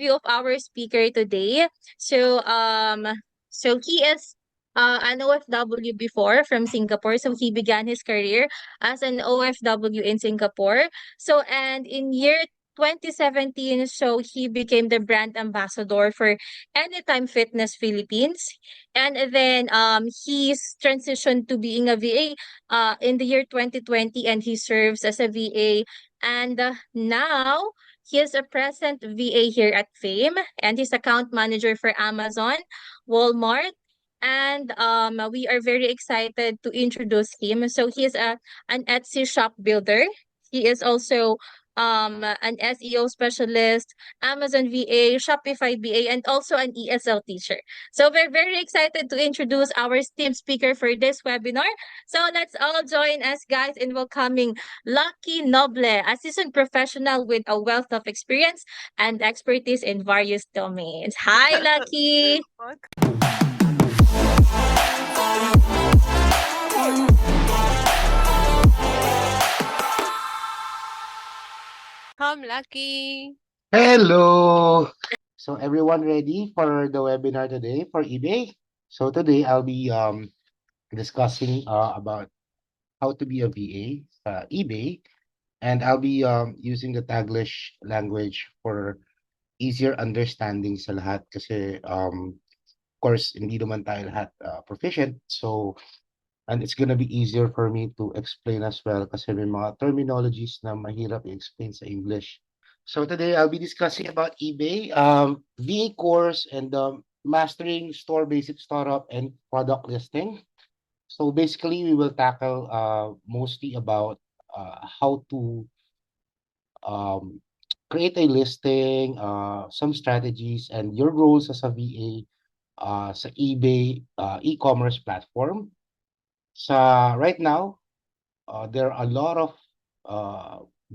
overview of our speaker today. So he is an OFW before from Singapore. So he began his career as an OFW in Singapore. So and in year 2017, so he became the brand ambassador for Anytime Fitness Philippines. And then he's transitioned to being a VA in the year 2020, and he serves as a VA. And now he is a present VA here at Fame, and he's account manager for Amazon, Walmart, and we are very excited to introduce him. So he is an Etsy shop builder. He is also an SEO specialist, Amazon VA, Shopify VA, and also an ESL teacher. So we're very excited to introduce our esteemed speaker for this webinar. So let's all join us, guys, in welcoming Lucky Noble, a seasoned professional with a wealth of experience and expertise in various domains. Hi, Lucky. Come, Lucky. Hello! So everyone ready for the webinar today for eBay? So today I'll be discussing about how to be a VA eBay, and I'll be using the Taglish language for easier understanding sa lahat kasi of course hindi naman tayo lahat proficient. So and it's gonna be easier for me to explain as well kasi may mga terminologies na mahirap i-explain sa English. So today I'll be discussing about eBay, VA course, and mastering store basic startup and product listing. So basically, we will tackle mostly about how to um, create a listing, some strategies, and your roles as a VA sa eBay e-commerce platform. Sa right now, there are a lot of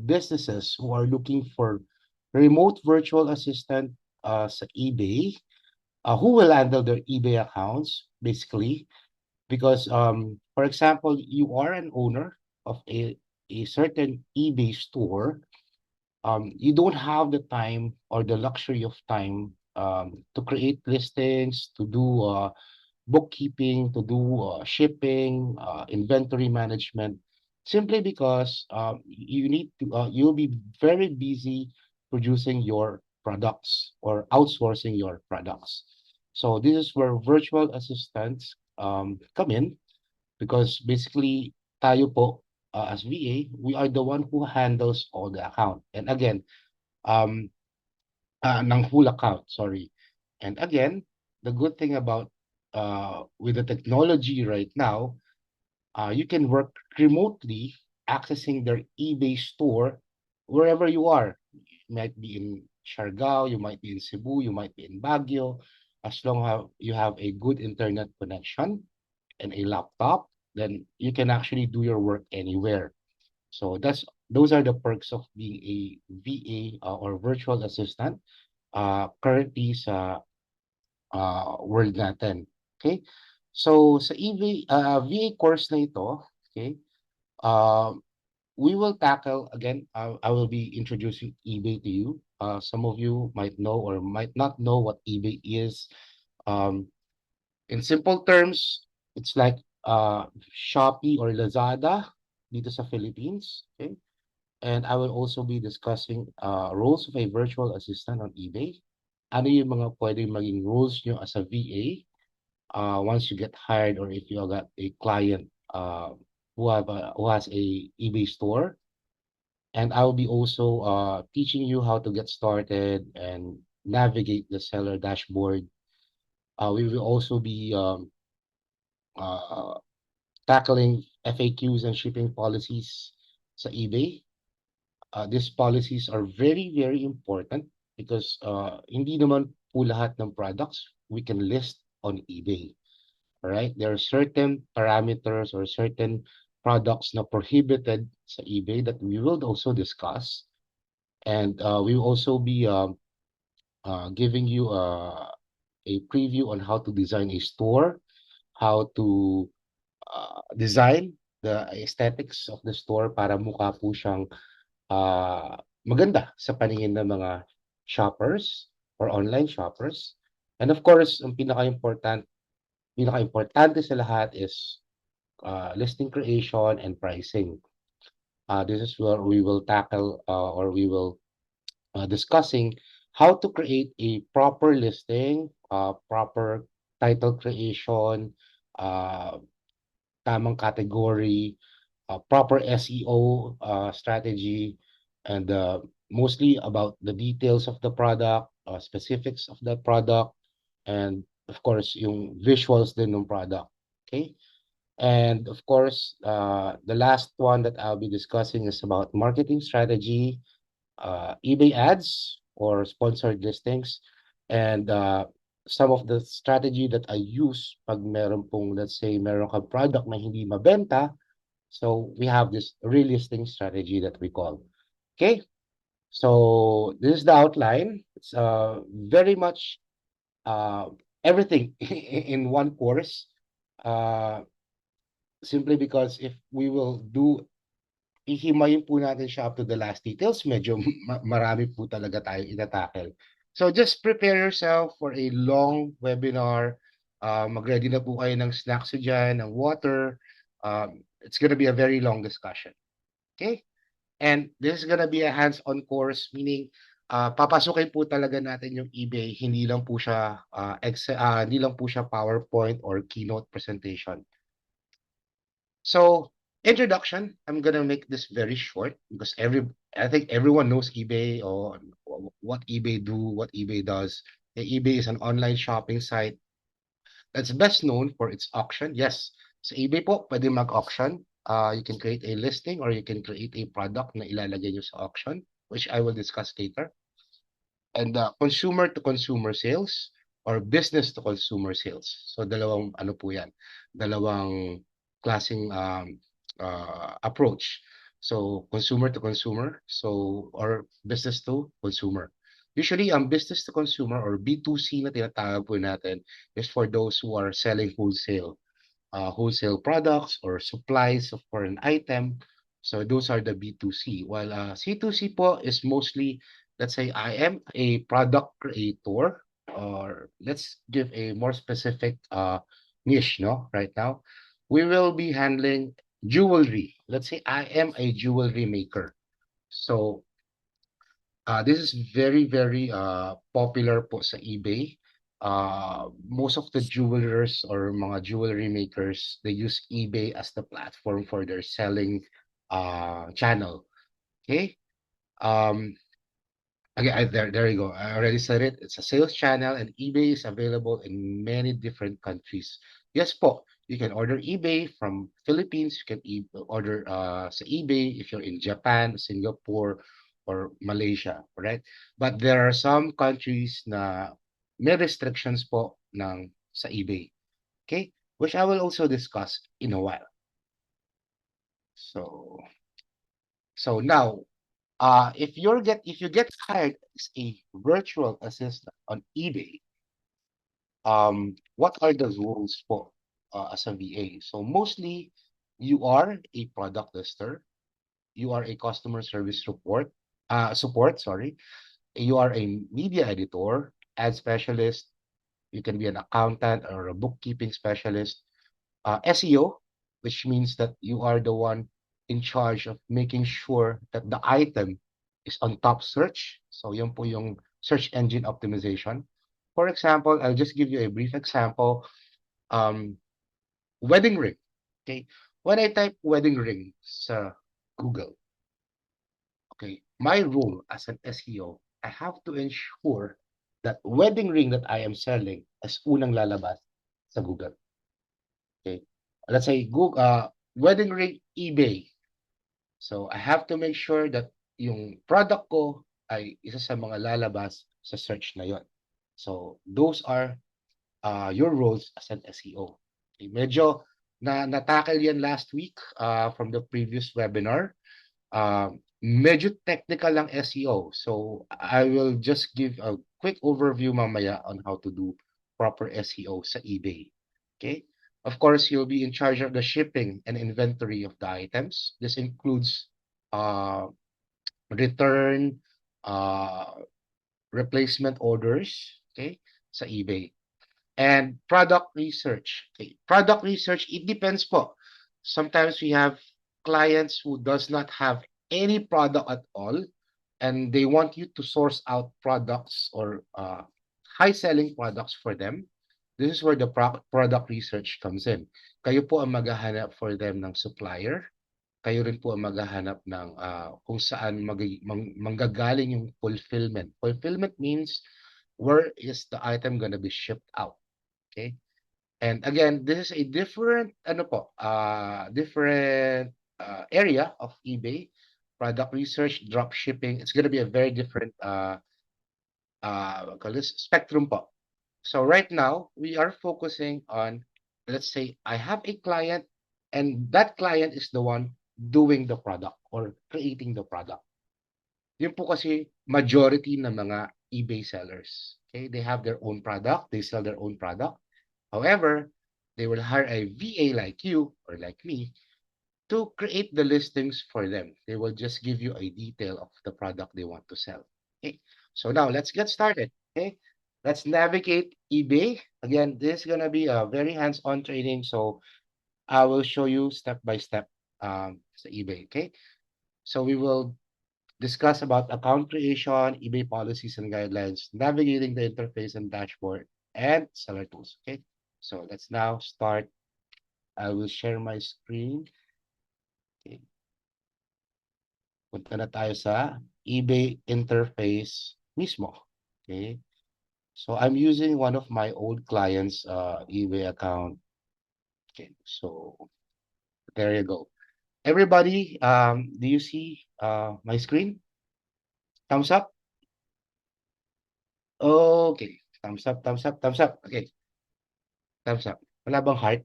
businesses who are looking for remote virtual assistant sa eBay, who will handle their eBay accounts, basically. Because, for example, you are an owner of a certain eBay store, you don't have the time or the luxury of time to create listings, to do bookkeeping, to do shipping, inventory management, simply because you'll be very busy producing your products or outsourcing your products. So this is where virtual assistants come in, because basically tayo po as VA, we are the one who handles all the account. And again, um, ng full account, sorry. And again, the good thing about with the technology right now, you can work remotely, accessing their eBay store wherever you are. You might be in Siargao, you might be in Cebu, you might be in Baguio. As long as you have a good internet connection and a laptop, then you can actually do your work anywhere. So those are the perks of being a VA or virtual assistant currently sa world natin. Okay? So sa VA course na ito, okay, we will tackle, again, I will be introducing eBay to you. Some of you might know or might not know what eBay is. In simple terms, it's like Shopee or Lazada dito sa Philippines. Okay? And I will also be discussing roles of a virtual assistant on eBay. Ano yung mga pwedeng maging roles nyo as a VA once you get hired, or if you got a client who has a eBay store. And I will be also teaching you how to get started and navigate the seller dashboard. We will also be tackling FAQs and shipping policies sa eBay. These policies are very, very important because hindi naman po lahat ng products we can list on eBay. All right? There are certain parameters or certain products na prohibited sa eBay that we will also discuss. And we will also be giving you a preview on how to design a store, how to design the aesthetics of the store para mukha po siyang maganda sa paningin ng mga shoppers. for online shoppers. And of course, ang pinaka-importante sa lahat is listing creation and pricing. This is where we will tackle or we will discussing how to create a proper listing, proper title creation, uh, tamang category, proper SEO strategy, and mostly about the details of the product, specifics of the product, and of course, yung visuals din ng product. Okay? And of course, the last one that I'll be discussing is about marketing strategy, eBay ads or sponsored listings, and some of the strategy that I use pag meron pong, let's say, meron kang product na hindi mabenta, so we have this relisting strategy that we call. Okay, so this is the outline. It's very much uh, everything in one course. Uh, Simply because if we will do ihimayin po natin siya up to the last details, medyo marami po talaga tayong itatackle. So just prepare yourself for a long webinar. Mag-ready na po kayo ng snacks dyan, ng water. It's gonna be a very long discussion. Okay? And this is gonna be a hands-on course, meaning papasukin po talaga natin yung eBay, hindi lang po siya PowerPoint or keynote presentation. So, introduction, I'm gonna make this very short because I think everyone knows eBay or what eBay what eBay does. eBay is an online shopping site that's best known for its auction. Yes, sa eBay po, pwede mag-auction. You can create a listing or you can create a product na ilalagay nyo sa auction, which I will discuss later. And consumer to consumer sales or business to consumer sales. So dalawang ano po yan, dalawang klaseng approach. So consumer to consumer, so or business to consumer. Usually ang business to consumer or B2C na tinatawag po natin is for those who are selling wholesale products or supplies for an item. So those are the B2C. While C2C po is mostly, let's say I am a product creator, or let's give a more specific niche, no? Right now, we will be handling jewelry. Let's say I am a jewelry maker. So this is very, very popular po sa eBay. Most of the jewelers or mga jewelry makers, they use eBay as the platform for their selling channel. Okay. Um, Again, there you go. I already said it. It's a sales channel and eBay is available in many different countries. Yes po, you can order eBay from Philippines. You can order sa eBay if you're in Japan, Singapore, or Malaysia, right? But there are some countries na may restrictions po sa eBay. Okay? Which I will also discuss in a while. So now, if you get hired as a virtual assistant on eBay, what are the rules for as a VA? So mostly, you are a product lister, you are a customer service support, sorry, you are a media editor, ad specialist, you can be an accountant or a bookkeeping specialist, SEO, which means that you are the one in charge of making sure that the item is on top search. So yun po yung search engine optimization. For example, I'll just give you a brief example. Wedding ring. Okay. When I type wedding ring sa Google, okay, my role as an SEO, I have to ensure that wedding ring that I am selling is unang lalabas sa Google. Okay. Let's say Google, wedding ring eBay. So I have to make sure that yung product ko ay isa sa mga lalabas sa search na yon. So those are your roles as an SEO. Okay, medyo na-tackle yan last week from the previous webinar. Medyo technical lang SEO. So I will just give a quick overview mamaya on how to do proper SEO sa eBay. Okay? Of course, you'll be in charge of the shipping and inventory of the items. This includes return, replacement orders, okay, sa eBay. And product research. Okay, product research, it depends po. Sometimes we have clients who does not have any product at all, and they want you to source out products or high selling products for them. This is where the product research comes in. Kayo po ang maghahanap for them ng supplier. Kayo rin po ang maghahanap ng kung saan manggagaling yung fulfillment. Fulfillment means where is the item gonna be shipped out. Okay? And again, this is a different different area of eBay. Product research, drop shipping. It's gonna be a very different call this spectrum po. So right now, we are focusing on, let's say I have a client and that client is the one doing the product or creating the product. Yun po kasi majority ng mga eBay sellers. Okay, they have their own product, they sell their own product. However, they will hire a VA like you or like me to create the listings for them. They will just give you a detail of the product they want to sell. Okay, so now let's get started. Okay, let's navigate eBay. Again, this is gonna be a very hands-on training, so I will show you step by step sa eBay. Okay, so we will discuss about account creation, eBay policies and guidelines, navigating the interface and dashboard, and seller tools. Okay, so let's now start. I will share my screen. Okay. Punta na tayo sa eBay interface mismo. Okay. So I'm using one of my old clients' eBay account. Okay. So there you go. Everybody, do you see my screen? Thumbs up? Okay. Thumbs up, thumbs up, thumbs up. Okay. Thumbs up. Wala bang heart?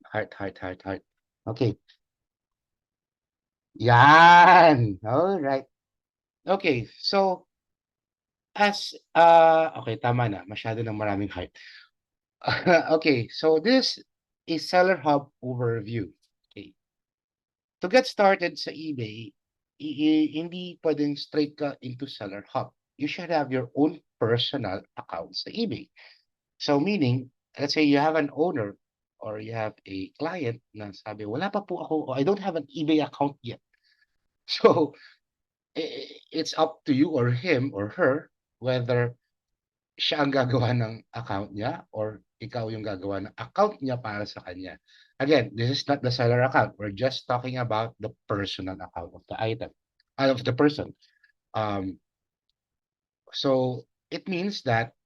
Heart, heart, heart, heart. Okay. Yan. All right. Okay. So, okay, tama na. Masyado ng maraming heart. Okay. So, this is Seller Hub overview. Okay. To get started sa eBay, hindi pwedeng straight ka into Seller Hub. You should have your own personal account sa eBay. So, meaning, let's say you have an owner or you have a client na sabi, wala pa po ako, I don't have an eBay account yet. So, it's up to you or him or her whether siya ang gagawa ng account niya or ikaw yung gagawa ng account niya para sa kanya. Again, this is not the seller account. We're just talking about the personal account of the item, of the person. So it means that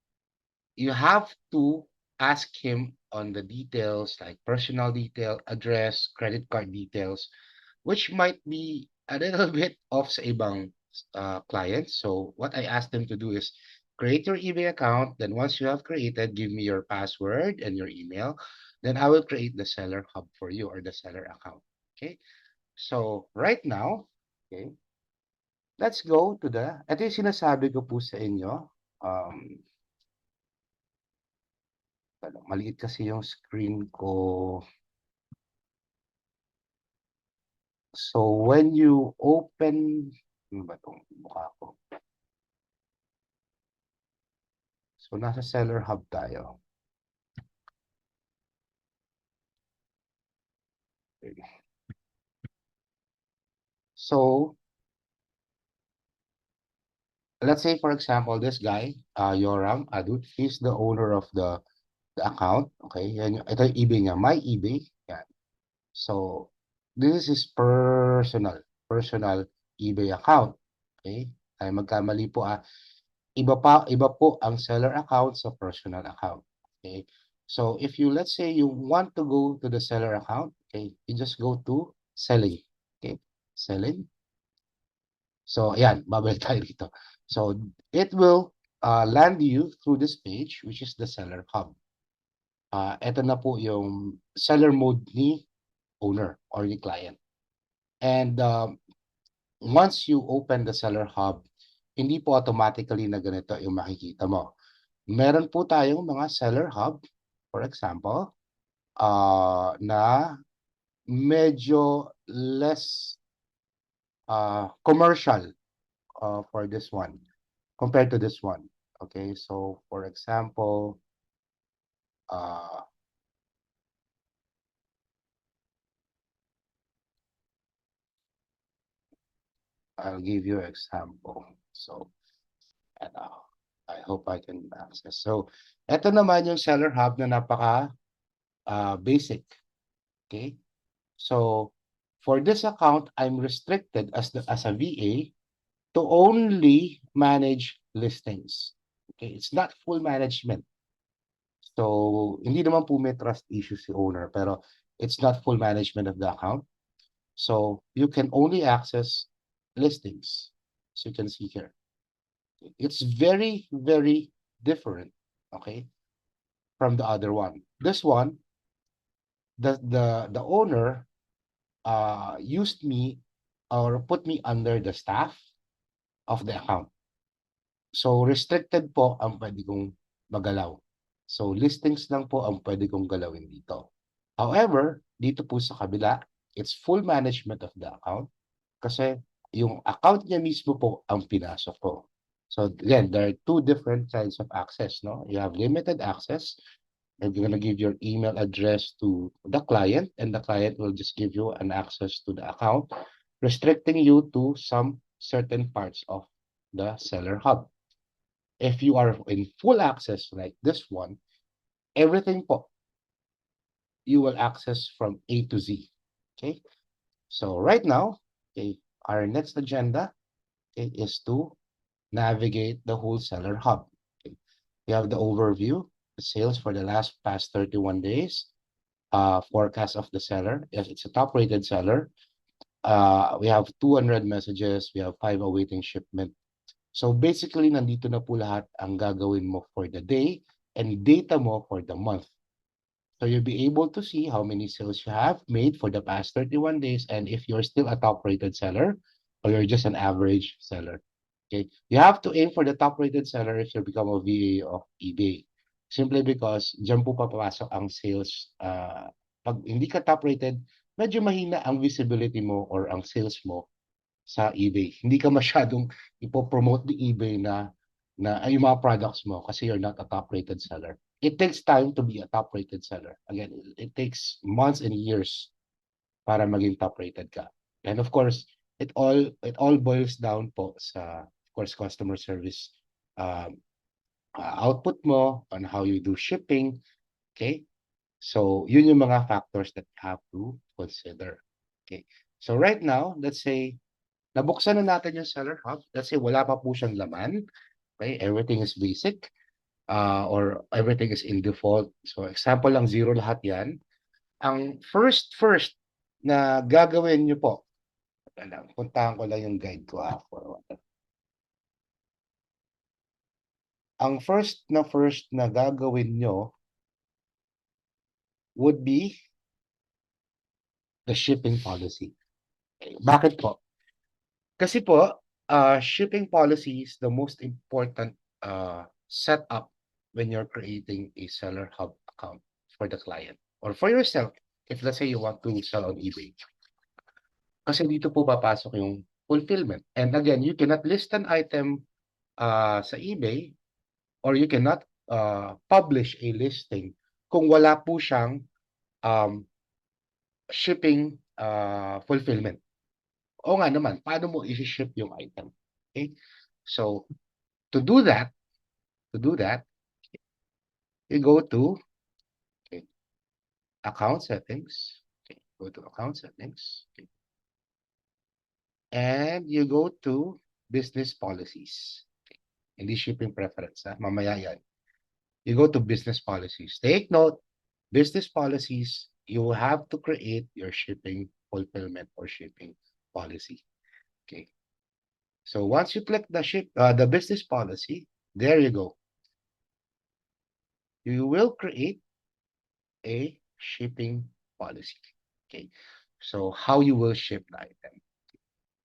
you have to ask him on the details like personal detail, address, credit card details, which might be a little bit off sa ibang clients. So what I asked them to do is create your eBay account. Then once you have created, give me your password and your email. Then I will create the seller hub for you or the seller account. Okay. So right now, okay, let's go to ito yung sinasabi ko po sa inyo. Maliit kasi yung screen ko. So when you open, ano ba itong mukha ko? So nasa seller hub tayo. Okay. So let's say for example, this guy, Yoram Adut, he's the owner of the account. Okay, yan, ito yung eBay niya, my eBay. Yan. So this is his personal eBay account. Okay, ay magkamali po iba po ang seller account sa personal account. Okay, so if you, let's say you want to go to the seller account, okay, you just go to selling. Okay, selling. So ayan, babalik tayo dito. So it will land you through this page, which is the seller hub. Ito na po yung seller mode ni owner or ni client. And once you open the seller hub, hindi po automatically na ganito yung makikita mo. Meron po tayong mga seller hub, for example, na medyo less commercial for this one compared to this one. Okay, so for example, I'll give you an example. So, ano, I hope I can access. So, ito naman yung Seller Hub na napaka basic. Okay? So, for this account, I'm restricted as a VA to only manage listings. Okay? It's not full management. So, hindi naman po may trust issue si owner, pero it's not full management of the account. So, you can only access listings. So, you can see here. It's very, very different, okay, from the other one. This one, the owner used me or put me under the staff of the account. So, restricted po ang pwede kong magalaw. So, listings lang po ang pwede kong galawin dito. However, dito po sa kabila, it's full management of the account kasi yung account niya mismo po ang pinasok ko. So, again, there are two different kinds of access, no? You have limited access, and you're going to give your email address to the client, and the client will just give you an access to the account, restricting you to some certain parts of the Seller Hub. If you are in full access like this one, everything po, you will access from A to Z. Okay? So right now, okay, our next agenda, okay, is to navigate the whole Seller Hub. Okay? We have the overview, the sales for the past 31 days, forecast of the seller. If it's a top-rated seller, we have 200 messages, we have 5 awaiting shipment. So basically, nandito na po lahat ang gagawin mo for the day and data mo for the month. So you'll be able to see how many sales you have made for the past 31 days and if you're still a top-rated seller or you're just an average seller. Okay, you have to aim for the top-rated seller if you become a VA of eBay. Simply because dyan po papasok ang sales. Pag hindi ka top-rated, medyo mahina ang visibility mo or ang sales mo sa eBay. Hindi ka masyadong ipopromote ni eBay na ay yung mga products mo kasi you're not a top-rated seller. It takes time to be a top-rated seller. Again, it takes months and years para maging top-rated ka. And of course, it all boils down po sa, of course, customer service output mo on how you do shipping. Okay? So, yun yung mga factors that you have to consider. Okay? So, right now, let's say, nabuksan na natin yung Seller Hub. Let's say, wala pa po siyang laman. Okay? Everything is basic. Or everything is in default. So, example lang, zero lahat yan. Ang first na gagawin nyo po, puntahan ko lang yung guide ko. Ang first na gagawin nyo would be the shipping policy. Okay. Bakit po? Kasi po, shipping policy is the most important setup when you're creating a Seller Hub account for the client or for yourself if let's say you want to sell on eBay. Kasi dito po papasok yung fulfillment. And again, you cannot list an item sa eBay or you cannot publish a listing kung wala po siyang shipping fulfillment. O nga naman, paano mo i-ship yung item? Okay? So, to do that, you go to account settings. Okay, go to account settings. Okay. And you go to business policies. Okay. Hindi shipping preference. Mamaya yan. You go to business policies. Take note, business policies, you have to create your shipping fulfillment or shipping policy. Okay. So once you click the business policy, there you go. You will create a shipping policy. Okay. So how you will ship the item.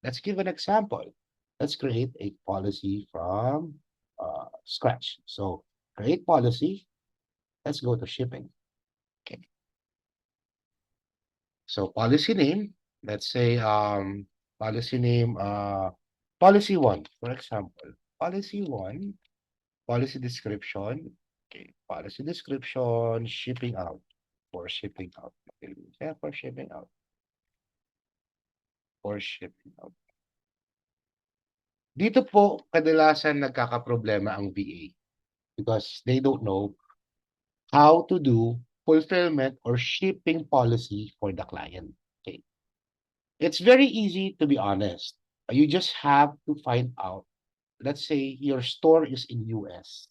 Let's give an example. Let's create a policy from scratch. So create policy. Let's go to shipping. Okay. So policy name, let's say policy name policy 1, for example. Policy 1 policy description. Okay, policy description, shipping out. For shipping out. Okay, yeah, for shipping out. For shipping out. Dito po, kadalasan nagkakaproblema ang VA because they don't know how to do fulfillment or shipping policy for the client. Okay. It's very easy to be honest. You just have to find out. Let's say your store is in US.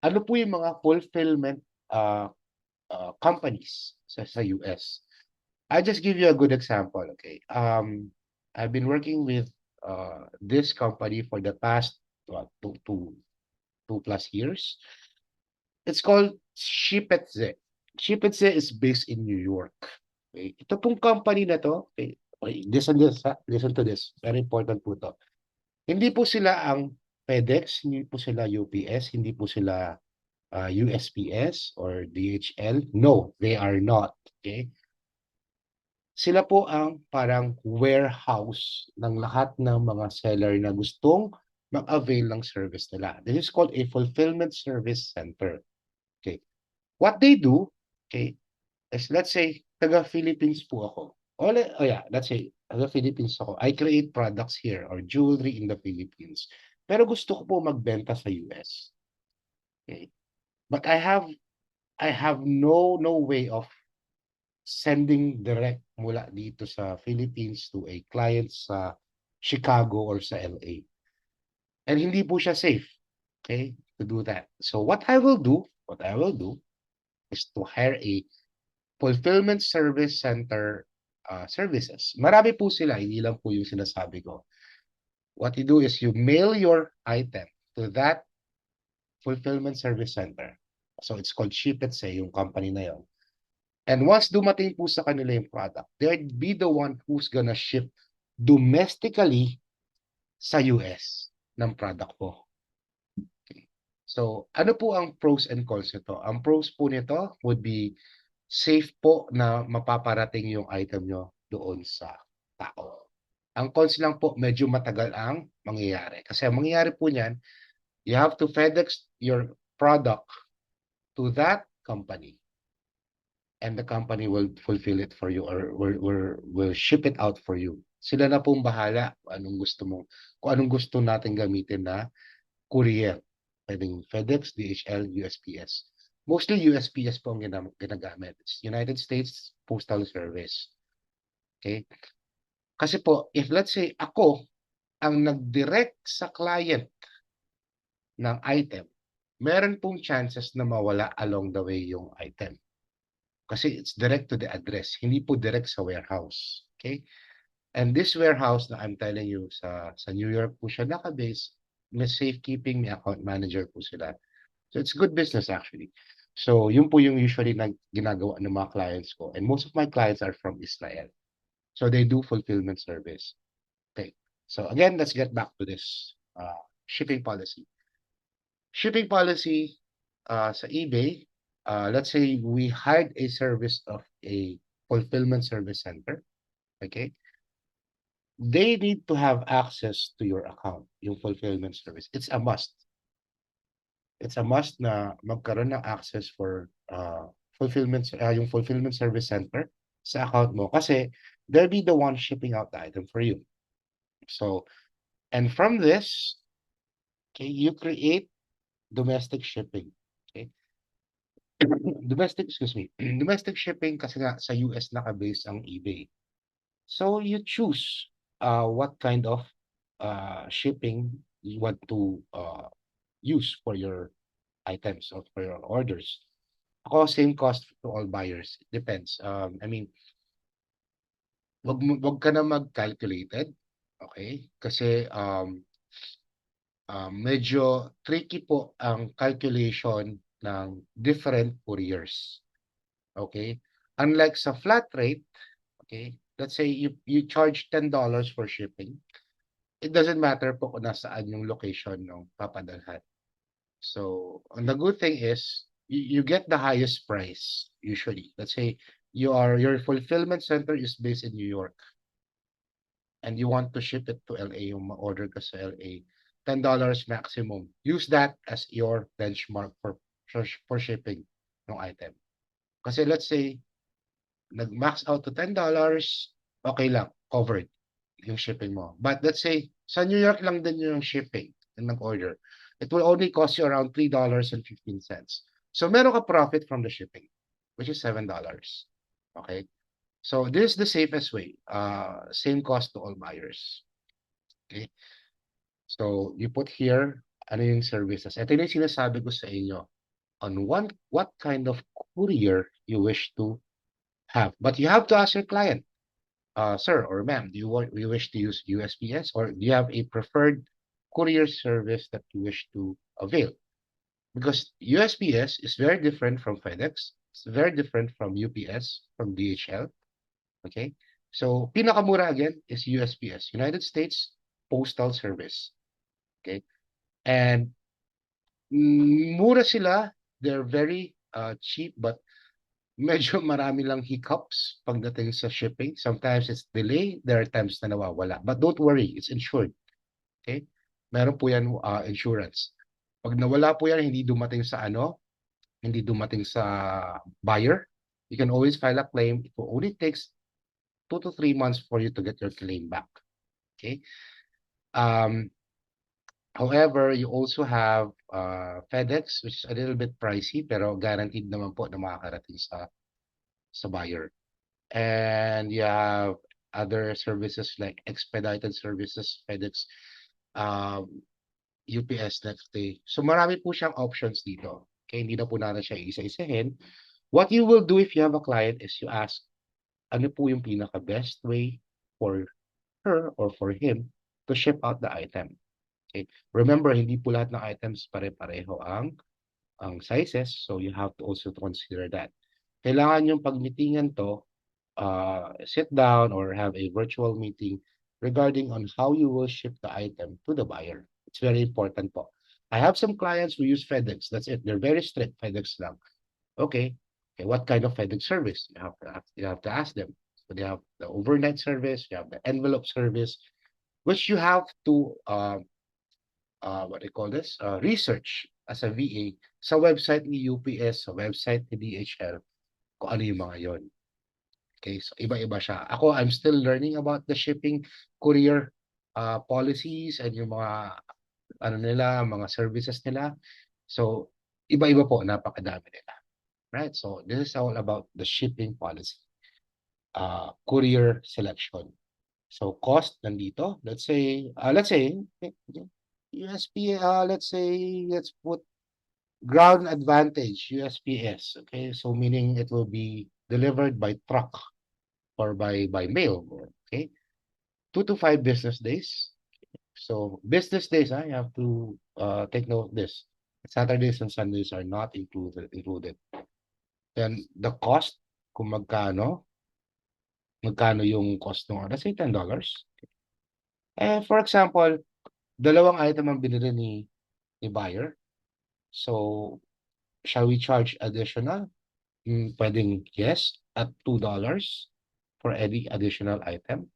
Ano po yung mga fulfillment uh, companies sa US? I just give you a good example. Okay. I've been working with this company for the past two plus years. It's called Shipetse. Shipetse is based in New York. Okay. Ito pong company na to, okay, okay, listen to this. Very important po to. Hindi po sila ang FedEx, hindi po sila UPS, hindi po sila USPS or DHL. No, they are not. Okay? Sila po ang parang warehouse ng lahat ng mga seller na gustong mag-avail ng service nila. This is called a fulfillment service center. Okay. What they do, okay, is let's say, taga-Philippines po ako. Let's say, taga-Philippines ako. I create products here or jewelry in the Philippines. Pero gusto ko po magbenta sa US. Okay. But I have no way of sending direct mula dito sa Philippines to a client sa Chicago or sa LA. And hindi po siya safe, okay, to do that. So what I will do is to hire a fulfillment service center services. Marami po sila, hindi lang po yung sinasabi ko. What you do is you mail your item to that fulfillment service center. So it's called Shipetse, yung company na yon. And once dumating po sa kanila yung product, they'd be the one who's gonna ship domestically sa US ng product po. Okay. So, ano po ang pros and cons nito? Ang pros po nito would be safe po na mapaparating yung item nyo doon sa tao. Ang cons lang po, medyo matagal ang mangyayari. Kasi ang mangyayari po niyan, you have to FedEx your product to that company. And the company will fulfill it for you or will ship it out for you. Sila na pong bahala kung anong gusto natin gamitin na courier. Pwedeng FedEx, DHL, USPS. Mostly USPS po ang ginagamit. It's United States Postal Service. Okay? Kasi po, if let's say ako ang nag-direct sa client ng item, meron pong chances na mawala along the way yung item. Kasi it's direct to the address, hindi po direct sa warehouse. Okay? And this warehouse na I'm telling you, sa New York po siya nakabase, may safekeeping, may account manager po sila. So it's good business actually. So yun po yung usually na ginagawa ng mga clients ko. And most of my clients are from Israel. So they do fulfillment service. Okay. So again, let's get back to this shipping policy. Shipping policy sa eBay, let's say we hired a service of a fulfillment service center. Okay. They need to have access to your account, yung fulfillment service. It's a must. It's a must na magkaroon ng access for yung fulfillment service center sa account mo kasi they'll be the one shipping out the item for you. So, and from this, okay, you create domestic shipping. Okay? Domestic shipping kasi nga sa US naka-base ang eBay. So you choose what kind of shipping you want to use for your items or for your orders. Ako, same cost to all buyers. It depends. I mean, wag ka na mag-calculated. Okay? Kasi medyo tricky po ang calculation ng different couriers. Okay? Unlike sa flat rate, okay, let's say you charge $10 for shipping. It doesn't matter po kung nasaan yung location ng papadalhan. So, and the good thing is you get the highest price usually. Let's say your fulfillment center is based in New York and you want to ship it to LA, yung ma-order ka sa LA. $10 maximum. Use that as your benchmark for shipping ng item. Kasi let's say, nag-max out to $10, okay lang, covered yung shipping mo. But let's say, sa New York lang din yung shipping ng order. It will only cost you around $3.15. So meron ka profit from the shipping, which is $7. Okay? So this is the safest way. Same cost to all buyers. Okay? So you put here, ano yung services. Ito yung sinasabi ko sa inyo on what kind of courier you wish to have. But you have to ask your client, sir or ma'am, you wish to use USPS, or do you have a preferred courier service that you wish to avail? Because USPS is very different from FedEx. It's very different from UPS, from DHL. Okay? So, pinakamura again is USPS, United States Postal Service. Okay? And mura sila. They're very cheap, but medyo marami lang hiccups pagdating sa shipping. Sometimes it's delay, there are times na nawawala. But don't worry, it's insured. Okay? Meron po yan insurance. Pag nawala po yan, hindi dumating sa hindi dumating sa buyer, you can always file a claim. It will only takes 2 to 3 months for you to get your claim back. Okay? However, you also have FedEx, which is a little bit pricey, pero guaranteed naman po na makakarating sa buyer. And you have other services like expedited services, FedEx, UPS next day. So marami po siyang options dito. Okay, hindi na po natin siya isa-isahin. What you will do if you have a client is you ask, ano po yung pinaka-best way for her or for him to ship out the item. Okay? Remember, hindi po lahat ng items pare-pareho ang sizes, so you have to also consider that. Kailangan yung pag-meetingan to, sit down or have a virtual meeting regarding on how you will ship the item to the buyer. It's very important po. I have some clients who use FedEx. That's it. They're very strict. FedEx lang. Okay. Okay. What kind of FedEx service? You have to ask them. So they have the overnight service. You have the envelope service, which you have to what do you call this? Research as a VA sa website ni UPS, sa website ni DHL, kung ano yung mga yon. Okay, so iba-iba siya. Ako, I'm still learning about the shipping courier policies and yung mga ano nila, mga services nila. So, iba-iba po, napakadami nila. Right? So, this is all about the shipping policy. Courier selection. So, cost nandito. Let's say USP, let's put ground advantage, USPS. Okay, so meaning it will be delivered by truck or by mail. Okay, 2 to 5 business days. So business days, you have to take note of this. Saturdays and Sundays are not included. Then the cost, kung magkano yung cost ng order, say $10. For example, dalawang item ang binili ni buyer. So, shall we charge additional? Pwedeng yes, at $2 for any additional item.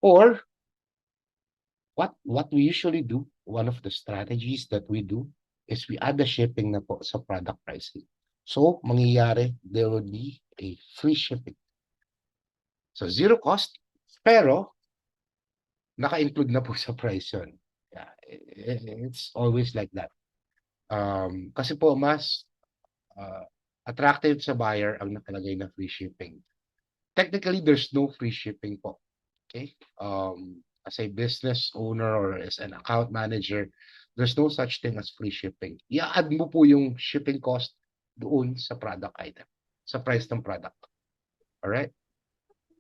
Or, what we usually do, one of the strategies that we do, is we add the shipping na po sa product pricing. So, mangyayari, there will be a free shipping. So, zero cost, pero, naka-include na po sa price yun. Yeah, it's always like that. Kasi po, mas attractive sa buyer ang nakalagay na free shipping. Technically, there's no free shipping po. Okay? As a business owner or as an account manager, there's no such thing as free shipping. I-add mo po yung shipping cost doon sa product item, sa price ng product. Alright?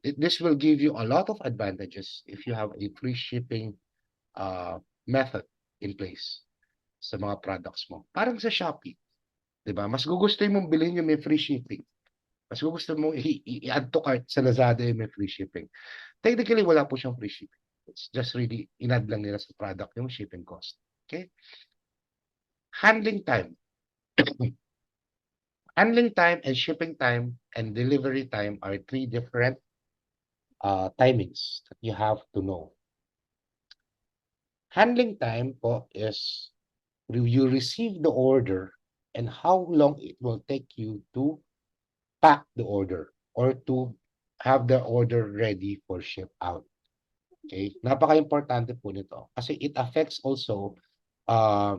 This will give you a lot of advantages if you have a free shipping method in place sa mga products mo. Parang sa Shopee. Diba? Mas gugustuhin mong bilhin yung may free shipping. Mas gugustuhin mong i-add to cart sa Lazada yung may free shipping. Technically, wala po siyang free shipping. It's just really, in-add lang nila sa product yung shipping cost. Okay? Handling time. Handling time and shipping time and delivery time are 3 different timings that you have to know. Handling time po is you receive the order and how long it will take you to pack the order or to have the order ready for ship out. Okay? Napaka-importante po nito kasi it affects also uh,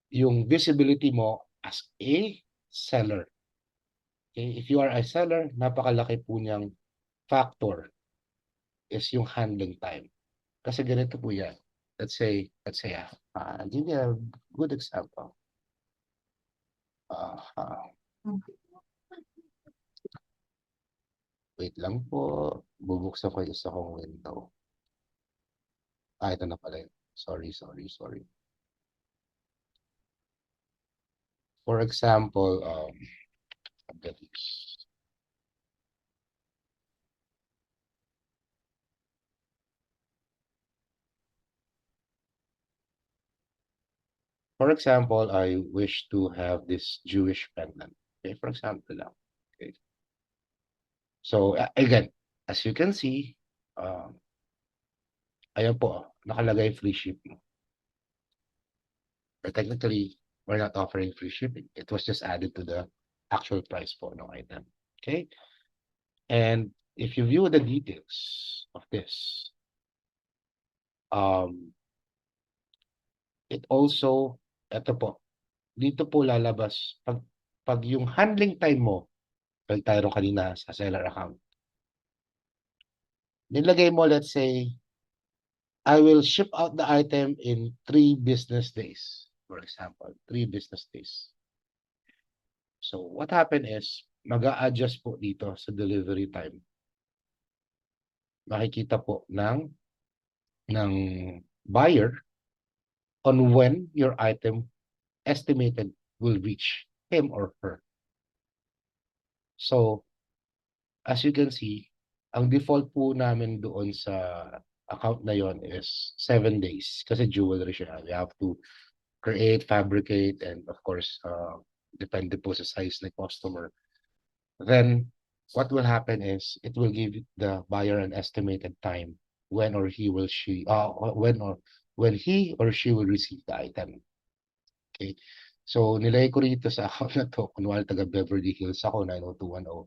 yung visibility mo as a seller. Okay? If you are a seller, napakalaki po niyang factor is yung handling time. Kasi ganito po yan. Give me a good example. Uh, Wait lang po. Bubuksan ko yung isa kong window. Ito na pala yun. Sorry. For example, I've got this. For example, I wish to have this Jewish pendant. Okay, for example lang. Okay. So, again, as you can see, ayan po, nakalagay free shipping. But technically, we're not offering free shipping. It was just added to the actual price po ng item. Okay? And if you view the details of this, it also, ito po, dito po lalabas, pag yung handling time mo, pag tayo kanina sa seller account, nilagay mo, let's say, I will ship out the item in 3 business days, for example, 3 business days. So, what happened is, mag-a-adjust po dito sa delivery time. Makikita po ng buyer on when your item estimated will reach him or her. So, as you can see, ang default po namin doon sa account na yon is 7 days kasi jewelry siya. We have to create, fabricate, and of course, depende po sa size ng customer. Then, what will happen is it will give the buyer an estimated time when he or she will receive the item. Okay. So, nilagay ko rito sa account na to, kunwari taga Beverly Hills ako, 90210.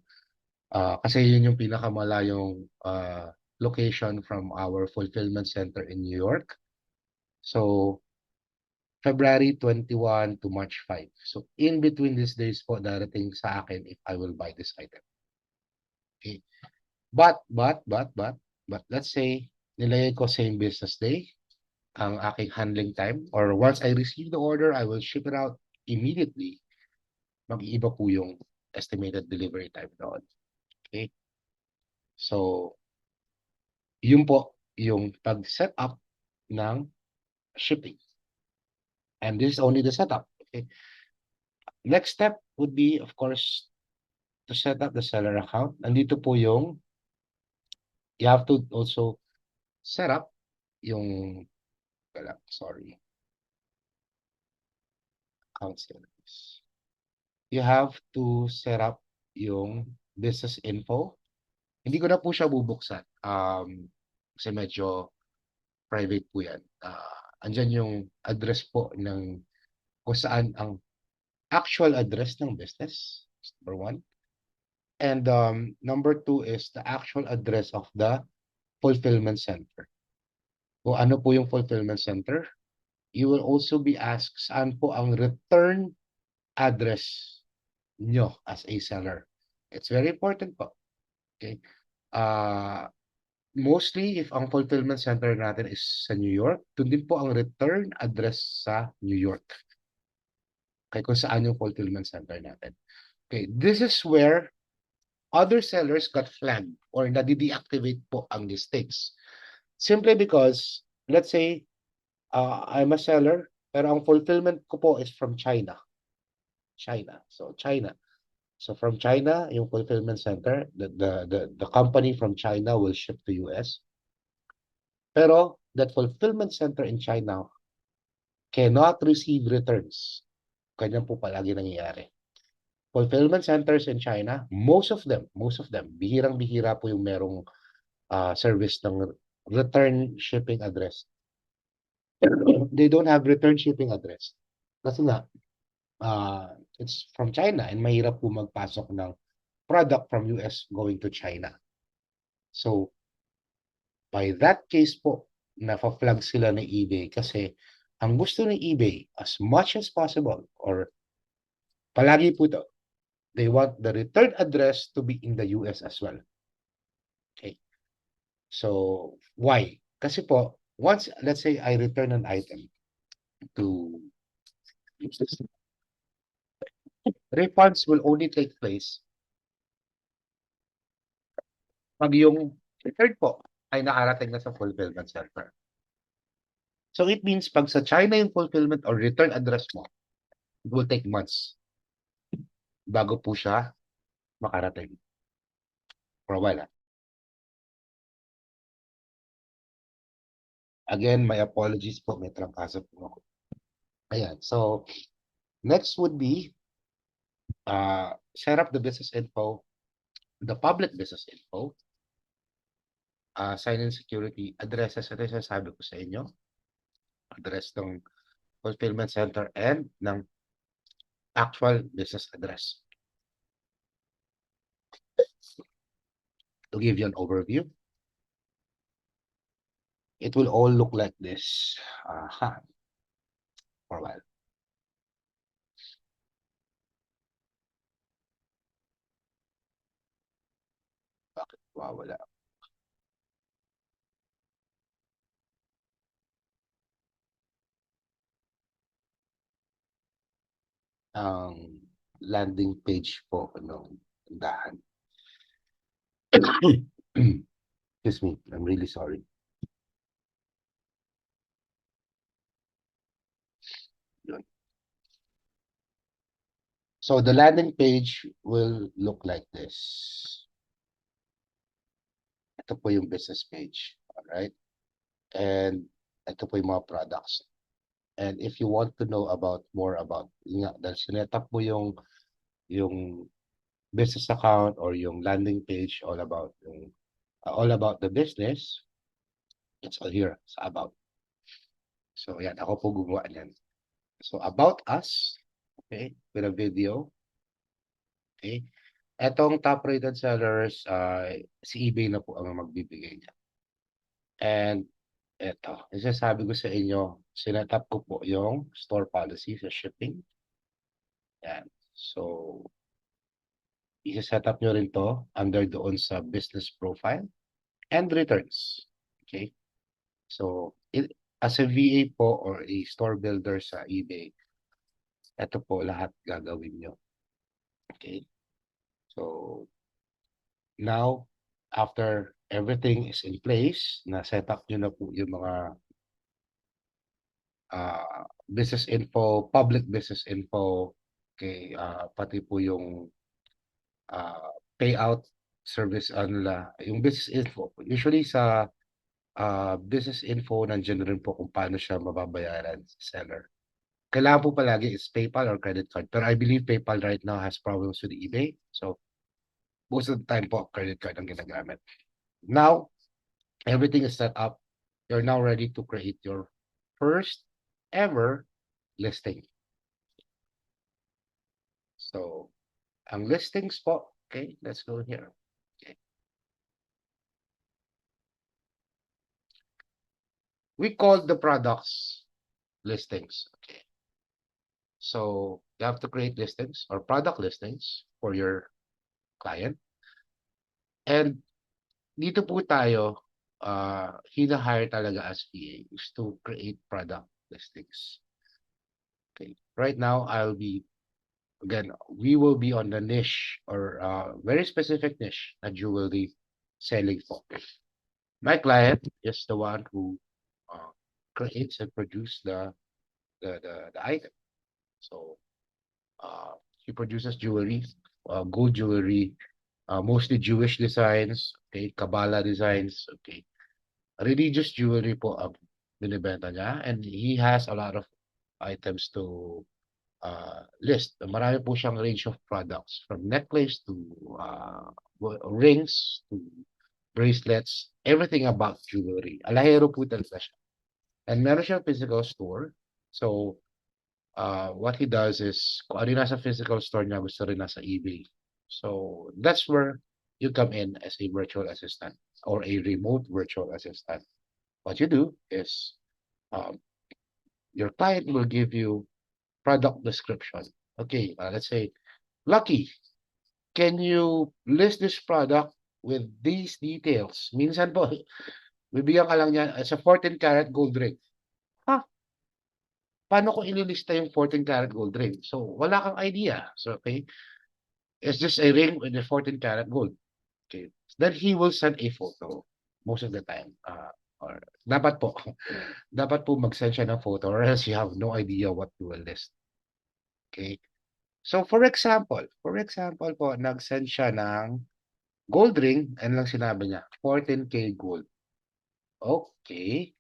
Kasi yun yung pinakamalayong location from our fulfillment center in New York. So, February 21 to March 5. So, in between these days po, darating sa akin if I will buy this item. Okay. But, let's say, nilagay ko same business day, ang aking handling time, or once I receive the order, I will ship it out immediately. Mag-iiba po yung estimated delivery time doon. Okay? So, yun po yung pag-set up ng shipping. And this is only the setup. Okay? Next step would be, of course, to set up the seller account. Nandito po yung, you have to also set up yung, sorry, account settings. You have to set up yung business info. Hindi ko na po siya bubuksan. Kasi medyo private po yan. Andyan yung address po ng kung saan ang actual address ng business. Number 1. And number 2 is the actual address of the fulfillment center. Kung ano po yung fulfillment center, you will also be asked saan po ang return address nyo as a seller. It's very important po. Okay? Mostly, if ang fulfillment center natin is sa New York, doon din po ang return address sa New York. Okay, kung saan yung fulfillment center natin. Okay, this is where other sellers got flagged or nadi-deactivate po ang mistakes. Simply because, let's say, I'm a seller, pero ang fulfillment ko po is from China. So from China, yung fulfillment center, the company from China will ship to US. Pero that fulfillment center in China cannot receive returns. Ganyan po palagi nangyayari. Fulfillment centers in China, most of them, bihirang-bihira po yung merong service ng return shipping address. they don't have return shipping address. Kasi nga, it's from China and mahirap po magpasok ng product from US going to China. So, by that case po, nafa-flag sila ng eBay kasi ang gusto ng eBay, as much as possible, or palagi po ito, they want the return address to be in the US as well. Okay. So, why? Kasi po, once, let's say, I return an item to refunds will only take place pag yung return po ay nakarating na sa fulfillment center. So it means pag sa China yung fulfillment or return address mo, it will take months bago po siya makarating. For a while. Again, my apologies po, may trangkaso po ako. Ayan, so next would be set up the business info, the public business info, sign-in security, addresses, ito yung sabi ko sa inyo, address ng fulfillment center and ng actual business address. To give you an overview, it will all look like this for a while. Bakit wala? Ang landing page po ng dahan. Excuse me, I'm really sorry. So the landing page will look like this. Ito po yung business page, alright? And ito po yung mga products. And if you want to know more about, dahil sinetap mo yung business account or yung landing page, all about the business, it's all here sa about. So yan, ako po gumawa niyan. So about us, okay, with a video. Okay. Etong top rated sellers, si eBay na po ang magbibigay niya. And eto, isasabi ko sa inyo, sinetap ko po yung store policy sa shipping. Yan. So, isa-set up nyo rin to under doon sa business profile and returns. Okay. So, as a VA po or a store builder sa eBay, ito po lahat gagawin nyo. Okay. So, now, after everything is in place, na-set up nyo na po yung mga business info, public business info, okay, pati po yung payout service, yung business info. Usually sa business info, nandiyan rin po kung paano siya mababayaran sa seller. Kailangan po palagi is PayPal or credit card. Pero I believe PayPal right now has problems with eBay. So, most of the time po, credit card ang ginagamit. Now, everything is set up. You're now ready to create your first ever listing. So, ang listings po, okay, let's go here. Okay. We call the products listings. Okay. So, you have to create listings or product listings for your client. And dito po tayo, hina-hire talaga as VA is to create product listings. Okay. Right now, we will be on the niche or very specific niche na jewelry selling for. My client is the one who creates and produces the item. So he produces jewelry, gold jewelry, mostly Jewish designs, okay, Kabbalah designs, okay. Religious jewelry po ang binibenta niya, and he has a lot of items to list. Marami po siyang range of products from necklace to rings to bracelets, everything about jewelry. Alahero po talaga siya. And meron siyang physical store. So, what he does is, kung ano yung nasa physical store niya, gusto rin nasa eBay. So, that's where you come in as a virtual assistant or a remote virtual assistant. What you do is, um, your client will give you product description. Okay, let's say, Lucky, can you list this product with these details? Minsan po, bibigyan ka lang niya as a 14 karat gold ring. Ha? Paano ko ililista yung 14 karat gold ring? So, wala kang idea. So, okay, it's just a ring with a 14 karat gold. Okay. Then he will send a photo most of the time. Or dapat po, dapat po mag-send siya ng photo or else you have no idea what to list. Okay. So, for example po, nag-send siya ng gold ring, and lang sinabi niya, 14K gold. Okay,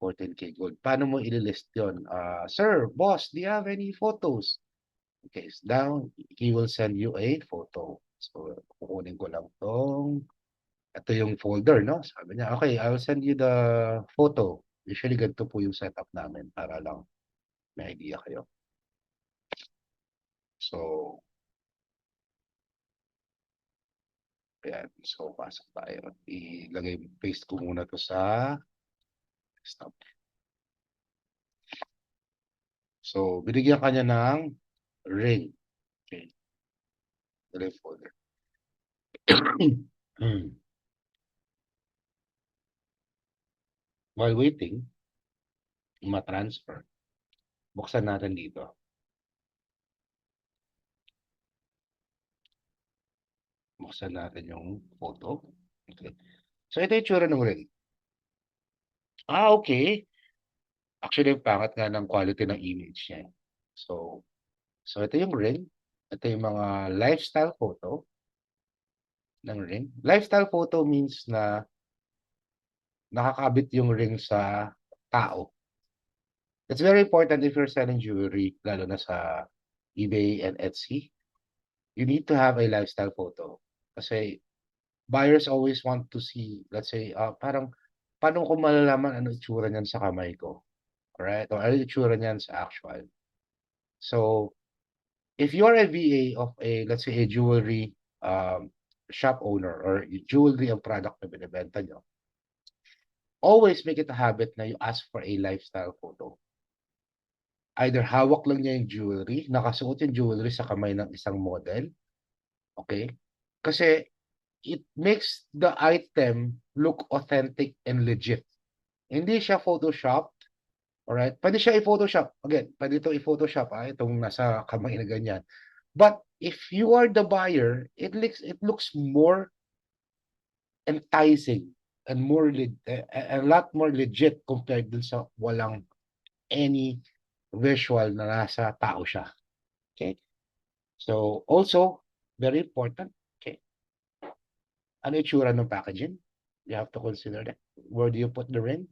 14K gold. Paano mo ililist yun? Sir, boss, do you have any photos? Okay, so down, he will send you a photo. So, kukunin ko lang tong, ito yung folder, no? Sabi niya, okay, I'll send you the photo. Usually, ganito po yung setup namin para lang may idea kayo. So, ayan. So, pasok tayo. Paste ko muna to sa desktop. So, binigyan kanya ng ring. Okay. Ring folder. While waiting, ma-transfer. Buksan natin dito. Buksan natin yung photo. Okay. So, ito yung tsura ng ring. Okay. Actually, pangit nga ng quality ng image niya. So, ito yung ring. Ito yung mga lifestyle photo ng ring. Lifestyle photo means na nakakabit yung ring sa tao. It's very important if you're selling jewelry, lalo na sa eBay and Etsy. You need to have a lifestyle photo. Kasi buyers always want to see, let's say, parang, paano ko malalaman ano itsura niyan sa kamay ko? Alright? Or ano itsura niyan sa actual? So, if you're a VA of a, let's say, a jewelry shop owner or jewelry ang product na binibenta nyo, always make it a habit na you ask for a lifestyle photo. Either hawak lang niya yung jewelry, nakasuot yung jewelry sa kamay ng isang model. Okay? Kasi it makes the item look authentic and legit. Hindi siya photoshopped. Alright? Pwede siya i-photoshop. Again, pwede ito i-photoshop. Itong nasa kamay na ganyan. But if you are the buyer, it looks more enticing and a lot more legit compared dun sa walang any visual na nasa tao siya. Okay? So, also, very important, okay? Ano yung tsura ng packaging? You have to consider that. Where do you put the ring?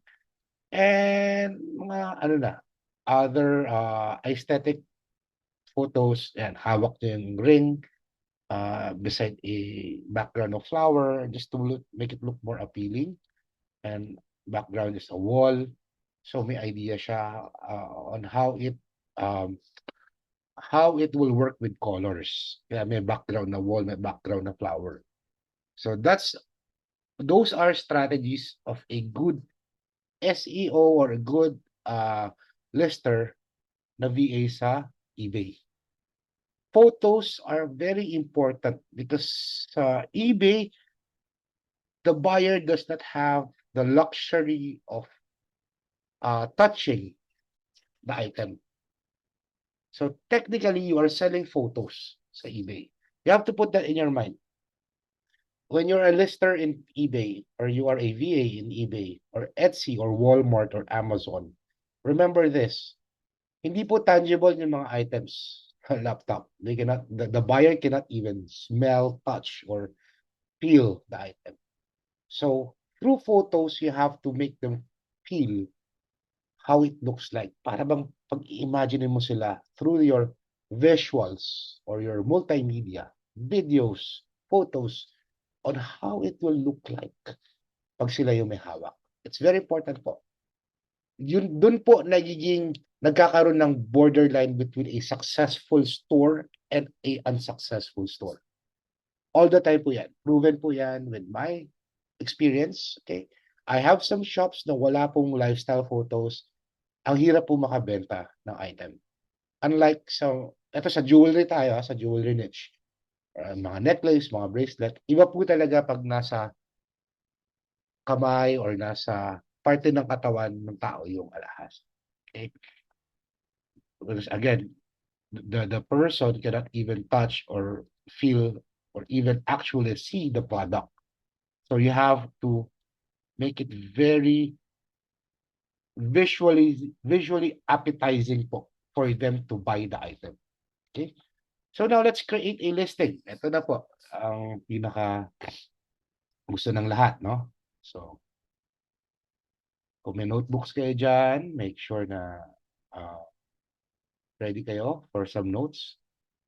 And mga, other aesthetic photos. And hawak niya yung ring beside a background of flower just to make it look more appealing. And background is a wall. So, may idea siya on how it will work with colors. Kaya may background na wall, may background na flower. So those are strategies of a good SEO or a good lister na VA sa eBay. Photos are very important because sa eBay, the buyer does not have the luxury of touching the item. So technically, you are selling photos sa eBay. You have to put that in your mind. When you're a lister in eBay, or you are a VA in eBay, or Etsy, or Walmart, or Amazon, remember this. Hindi po tangible yung mga items sa laptop. The buyer cannot even smell, touch, or feel the item. So, through photos, you have to make them feel how it looks like. Para bang pag-imagine mo sila through your visuals or your multimedia, videos, photos, on how it will look like pag sila yung may hawak. It's very important po. yun dun po nagkakaroon ng borderline between a successful store and a unsuccessful store. All the time po yan. Proven po yan with my experience. Okay. I have some shops na wala pong lifestyle photos. Ang hirap po makabenta ng item. Unlike ito sa jewelry tayo, sa jewelry niche. Mga necklace, mga bracelet. Iba po talaga pag nasa kamay or nasa parte ng katawan ng tao yung alahas. Okay? Because again, the person cannot even touch or feel or even actually see the product. So you have to make it very visually appetizing po for them to buy the item. Okay? So now let's create a listing. Ito na po ang pinaka gusto ng lahat, no? So kung may notebooks kayo dyan, make sure na ready kayo for some notes.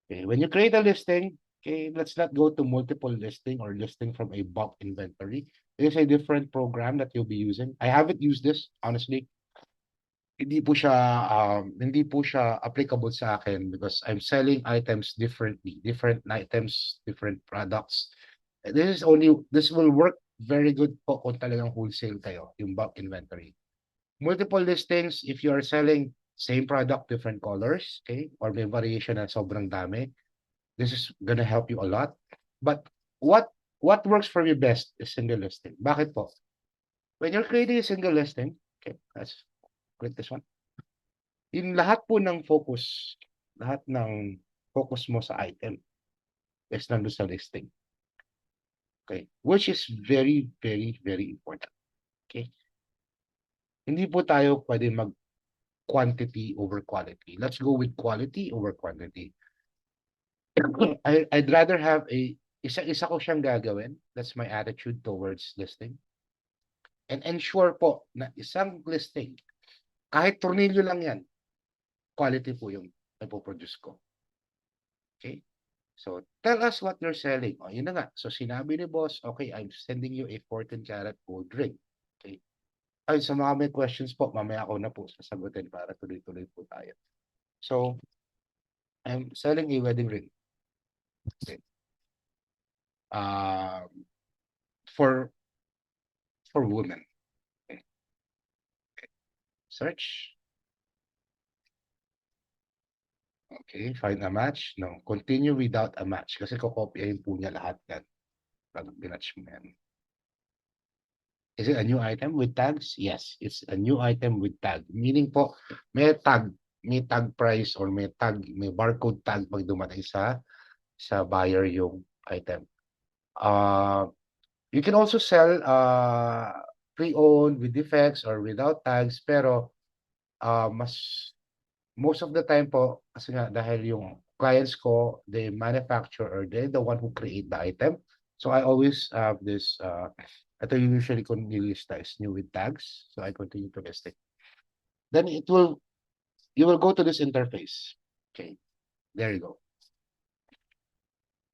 Okay, when you create a listing, okay, let's not go to multiple listing or listing from a bulk inventory. It is a different program that you'll be using. I haven't used this, honestly. Hindi po siya applicable sa akin because I'm selling items differently, different items, different products. This will work very good po kung talagang wholesale kayo, yung bulk inventory. Multiple listings, if you are selling same product, different colors, okay, or may variation na sobrang dami, this is gonna help you a lot. But what works for you best is single listing. Bakit po? When you're creating a single listing, okay, let's click this one. Yung lahat ng focus mo sa item is nandun sa listing. Okay, which is very, very, very important. Okay? Hindi po tayo pwede mag quantity over quality. Let's go with quality over quantity. I'd rather have isa ko siyang gagawin. That's my attitude towards listing. And ensure po na isang listing, kahit tornilyo lang yan, quality po yung ipoproduce ko. Okay? So, tell us what you're selling. O, yun na nga. So, sinabi ni boss, okay, I'm sending you a 14-karat gold ring. Okay? Ay, sa mga may questions po, mamaya ako na po sasagutin para tuloy-tuloy po tayo. So, I'm selling a wedding ring. Okay. For women. Okay. Search. Okay, find a match. No, continue without a match kasi kokopyahin po niya lahat yan. Pag pinatch mo yan. Is it a new item with tags? Yes, it's a new item with tag. Meaning po, may tag price or may barcode tag pag dumating sa buyer yung item. You can also sell pre-owned with defects or without tags, pero most of the time po, kasi nga dahil yung clients ko, they manufacture or they're the one who create the item. So I always have this, ito usually kung nilista is new with tags. So I continue to list it. Then you will go to this interface. Okay, there you go.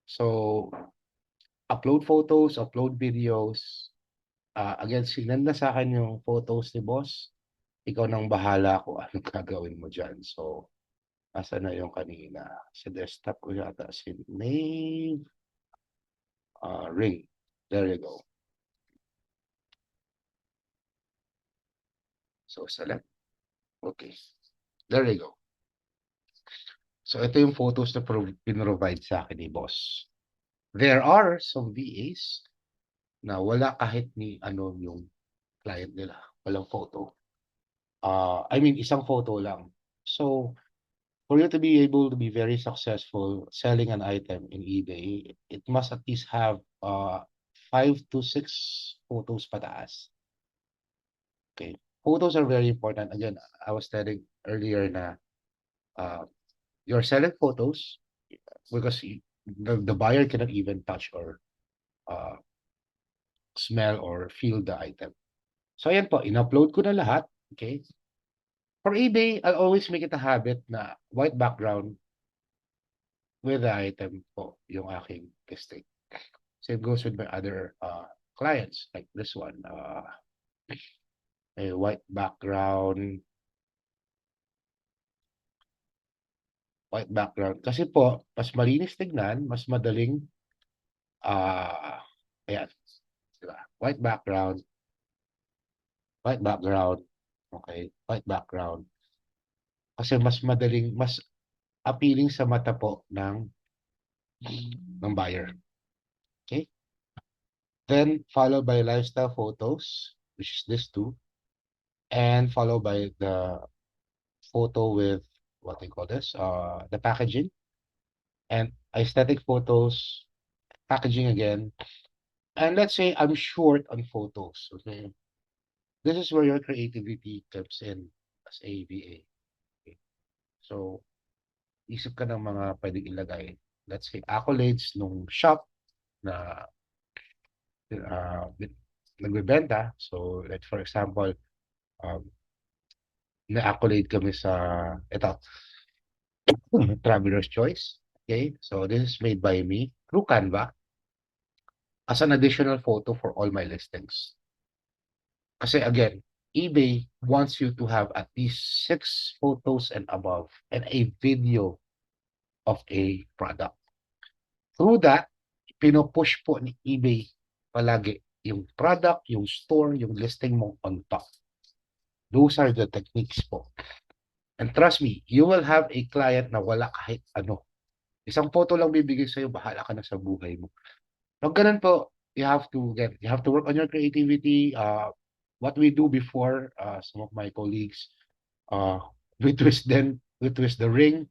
So upload photos, upload videos. Again, sinend na sa akin yung photos ni boss. Ikaw nang bahala kung anong gagawin mo dyan. So, asa na yung kanina? Sa desktop ko yata si name ring. There you go. So, select. Okay. There you go. So, ito yung photos na pinrovide sa akin ni boss. There are some VAs na wala kahit ni ano yung client nila. Walang photo. I mean, isang photo lang. So, for you to be able to be very successful selling an item in eBay, it must at least have 5 to 6 photos pataas. Okay. Photos are very important. Again, I was telling earlier na you're selling photos because the buyer cannot even touch or smell or feel the item. So, ayan po, in-upload ko na lahat. Okay. For eBay, I'll always make it a habit na white background with the item po yung aking listing. Same goes with my other clients like this one. a white background, white background. Kasi po, mas malinis tignan, mas madaling, ah, ayan, diba? White background, okay, white background. Kasi mas madaling, mas appealing sa mata po ng buyer. Okay? Then, followed by lifestyle photos, which is this two, and followed by the photo with what they call this, the packaging, and aesthetic photos, packaging again. And let's say I'm short on photos, okay? This is where your creativity comes in as a VA. Okay? So, isip ka ng mga pwedeng ilagay. Let's say accolades nung shop na uh, nagbebenta. So, like for example, um, na-accolade kami sa, ito, Traveler's Choice. Okay, so this is made by me through Canva as an additional photo for all my listings. Kasi again, eBay wants you to have at least 6 photos and above and a video of a product. Through that, pinopush po ni eBay palagi yung product, yung store, yung listing mo on top. Those are the techniques po. And trust me, you will have a client na wala kahit ano. Isang photo lang bibigay sa'yo, bahala ka na sa buhay mo. Pag ganun po, you have to work on your creativity. What we do before, some of my colleagues, uh, we twist the ring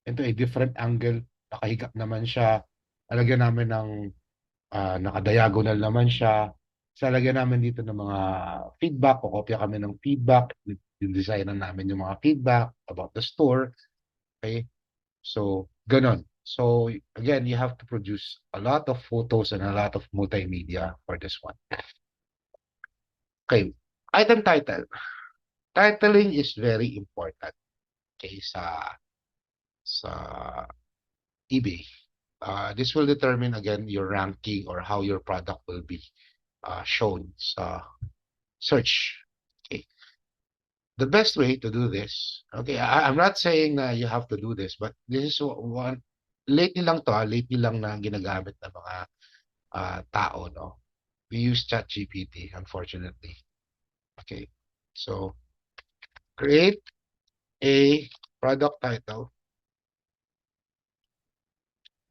into a different angle. Nakahiga naman siya. Alagyan namin ng naka-diagonal naman siya. Sa lagyan namin dito ng mga feedback, o kopya kami ng feedback, yung designan namin yung mga feedback about the store. Okay? So, ganon. So, again, you have to produce a lot of photos and a lot of multimedia for this one. Okay, item title. Titling is very important, okay, sa eBay. This will determine, again, your ranking or how your product will be shown sa search. Okay. The best way to do this, okay, I'm not saying na you have to do this, but this is one, lately lang to, lately lang na ginagamit ng mga tao, no? We use ChatGPT, unfortunately. Okay. So, create a product title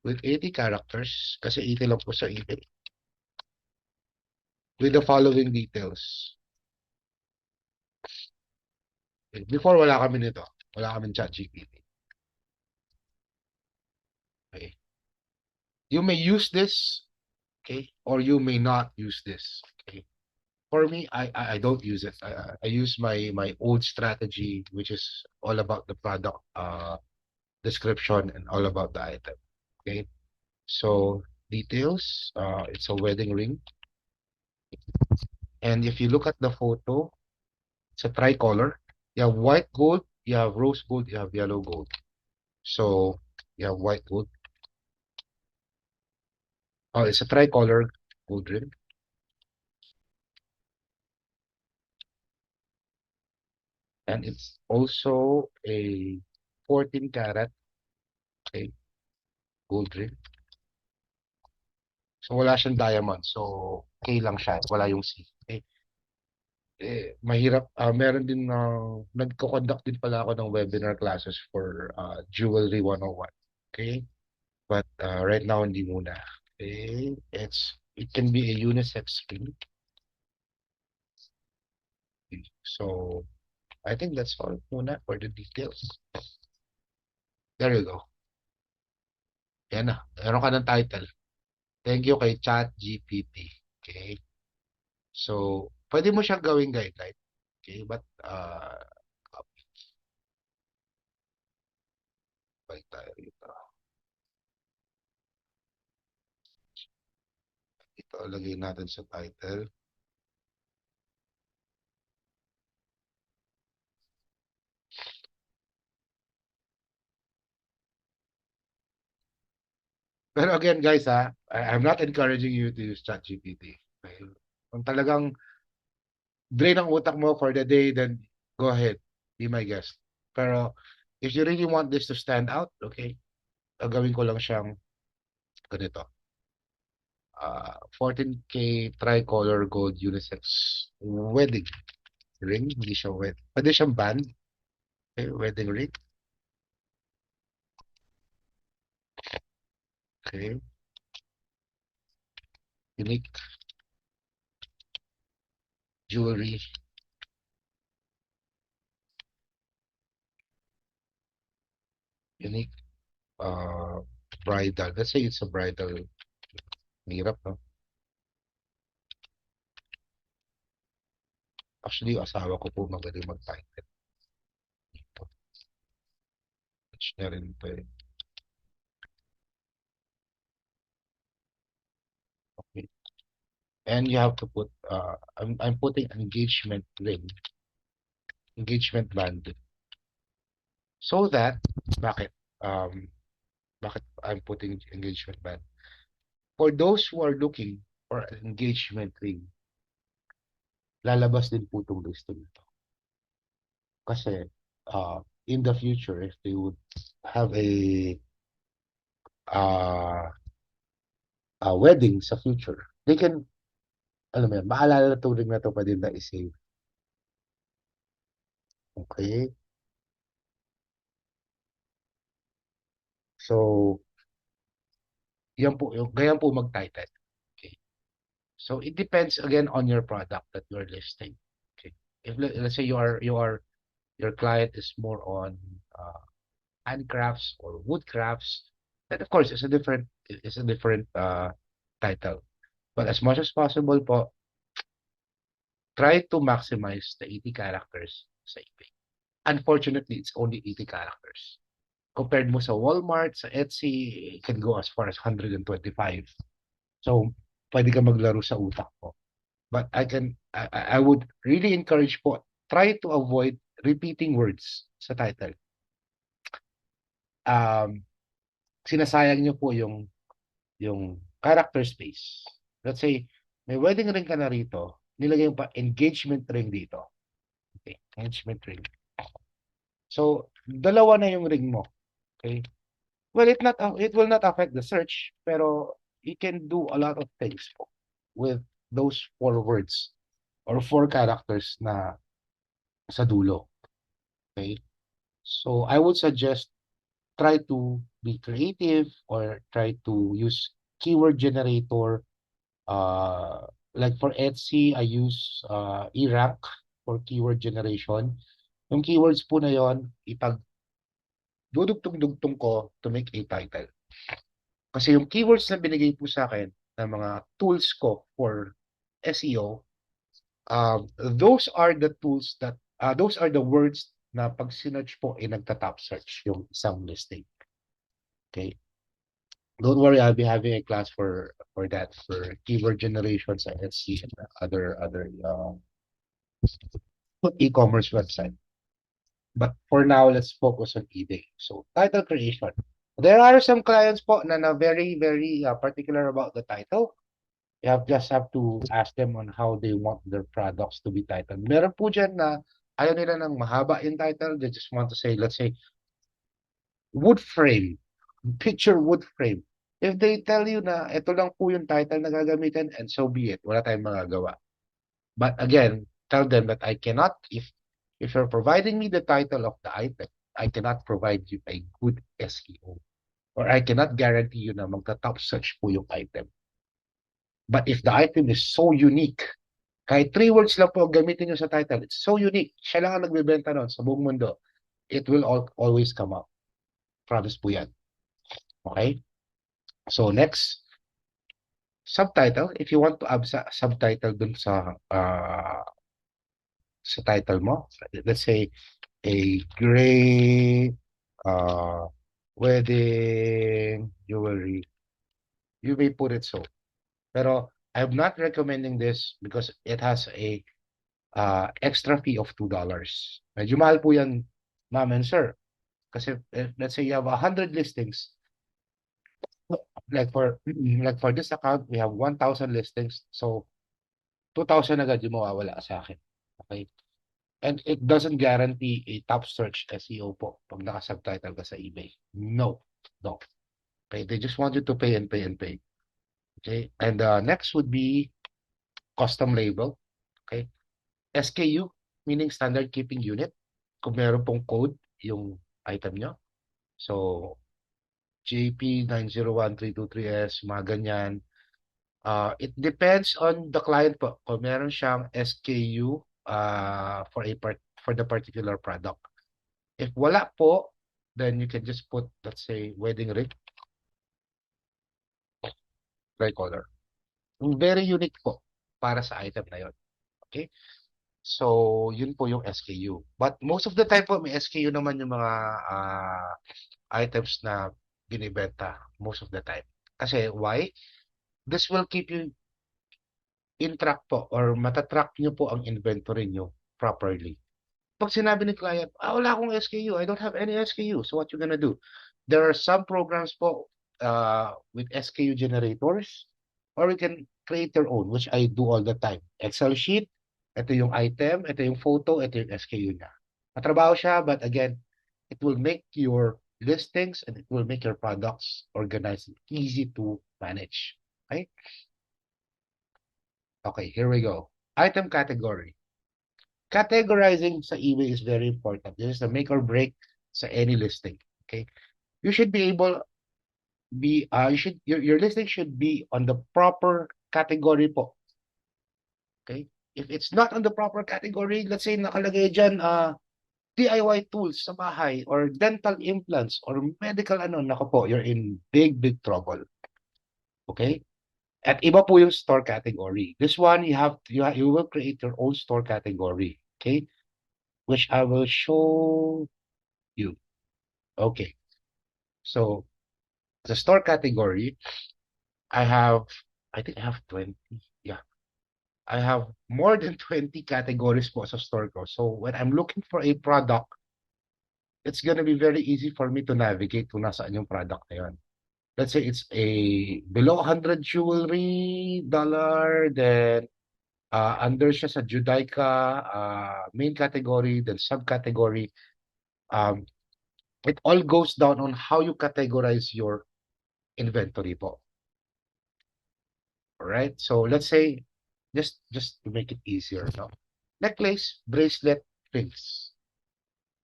with 80 characters, kasi 80 lang po sa eBay, with the following details. Before, wala kami nito. Wala kami ChatGPT. Okay. You may use this, okay, or you may not use this. Okay. For me, I don't use it. I use my old strategy, which is all about the product description and all about the item. Okay. So details, it's a wedding ring. And if you look at the photo, it's a tricolor. You have white gold, you have rose gold, you have yellow gold. So you have white gold. Oh, it's a tricolor gold ring. And it's also a 14 karat, okay, gold ring. So wala siyang diamond. So K lang siya. Wala yung C. Okay. Mahirap. Meron din nagko-conduct din pala ako ng webinar classes for Jewelry 101. Okay. But right now, hindi muna. Okay. It can be a unisex ring. Okay. So I think that's all muna for the details. There you go. Yan na. Meron ka ng title. Thank you kay ChatGPT. Okay. So, pwede mo siyang gawing guideline. Okay, but copy. Balik tayo rito. Ito, lagay natin sa title. Pero again, guys, I'm not encouraging you to use ChatGPT. Okay? Kung talagang drain ang utak mo for the day, then go ahead, be my guest. Pero if you really want this to stand out, okay, gagawin ko lang siyang ganito. 14K tricolor gold unisex wedding ring. Hindi siya wedding. Pwede siyang band. Okay, wedding ring. Okay. Unique jewelry. Unique uh, bridal. Let's say it's a bridal. Hirap, no? Actually, yung asawa ko po magaling mag-title. Touch na rin ito eh. Okay. And you have to put, I'm putting engagement ring, engagement band. So that, bakit? Um, bakit I'm putting engagement band? For those who are looking for an engagement ring, lalabas din po itong listing ito. Kasi, in the future, if they would have uh, a wedding sa future, they can, alam mo yan, maalala na itong ring na ito, pwede na i-save. Okay? So, yan po, ganyan po mag-title. Okay? So, it depends again on your product that you're listing. Okay? If let's say your client is more on handcrafts or wood crafts, then of course it's a different title. But as much as possible po, try to maximize the 80 characters sa eBay. Unfortunately, it's only 80 characters. Compared mo sa Walmart, sa Etsy, it can go as far as 125. So, pwede ka maglaro sa utak mo. But I would really encourage po, try to avoid repeating words sa title. Sinasayang nyo po yung character space. Let's say, may wedding ring ka na rito, nilagay mo pa engagement ring dito. Okay, engagement ring. So, dalawa na yung ring mo. Okay? Well, it will not affect the search, pero you can do a lot of things with those 4 words or 4 characters na sa dulo. Okay? So, I would suggest try to be creative or try to use keyword generator. Like for Etsy, I use eRank for keyword generation. Yung keywords po na yon, dudugtong-dugtong ko to make a title. Kasi yung keywords na binigay po sa akin ng mga tools ko for SEO, those are the tools that, those are the words na pag sinerch po, nagta-top search yung isang listing. Okay? Don't worry, I'll be having a class for that, for keyword generation sa Etsy and other e-commerce website. But for now, let's focus on eBay. So, title creation. There are some clients po na very, very particular about the title. You just have to ask them on how they want their products to be titled. Meron po dyan na ayaw nila ng mahaba yung title. They just want to say, let's say, wood frame. Picture wood frame. If they tell you na ito lang po yung title na gagamitin, and so be it. Wala tayong magagawa. But again, tell them that I cannot, if you're providing me the title of the item, I cannot provide you a good SEO. Or I cannot guarantee you na magta-top search po yung item. But if the item is so unique, kahit 3 words lang po gamitin nyo sa title, it's so unique, siya lang ang nagbebenta nun sa buong mundo, it will always come up. Promise po yan. Okay? So next, subtitle. If you want to add subtitle dun sa title mo, let's say, a great wedding jewelry, you may put it so. Pero I'm not recommending this because it has a extra fee of $2. Medyo mahal po yan, ma'am and sir. Kasi let's say you have 100 listings. Like for this account, we have 1,000 listings. So 2,000 agad yung mawawala sa akin. Okay? And it doesn't guarantee a top search SEO po pag naka-subtitle ka sa eBay. No. No. Okay? They just want you to pay and pay and pay. Okay? And next would be custom label. Okay? SKU, meaning standard keeping unit. Kung meron pong code yung item nyo. So, JP901323S, mga ganyan. It depends on the client po. Kung meron siyang SKU for the particular product. If wala po, then you can just put, let's say, wedding ring, tricolor. Very unique po para sa item na yon. Okay? So, yun po yung SKU. But most of the time po, may SKU naman yung mga items na binibenta most of the time. Kasi why? This will keep you in track po or matatrack nyo po ang inventory nyo properly. Pag sinabi ni client, wala akong SKU, I don't have any SKU. So what you gonna do? There are some programs po with SKU generators or you can create your own, which I do all the time. Excel sheet, ito yung item, ito yung photo, ito yung SKU niya. Matrabaho siya, but again, it will make your listings and it will make your products organized and easy to manage. Okay? Okay, here we go. Item category. Categorizing sa eBay is very important. This is the make or break sa any listing. Okay, you should be able your listing should be on the proper category po. Okay, if it's not on the proper category, let's say nakalagay dyan DIY tools sa bahay or dental implants or medical nako po, you're in big trouble. Okay, at iba po yung store category. This one you will create your own store category. Okay, which I will show you. Okay. So the store category, I think I have 20. Yeah. I have more than 20 categories po sa store ko. So when I'm looking for a product, it's gonna be very easy for me to navigate kung nasaan yung product na yun. Let's say it's a below 100 jewelry dollar, then under siya sa Judaica, main category, then subcategory. It all goes down on how you categorize your inventory po. Alright? So let's say, just to make it easier, no? Necklace, bracelet, rings.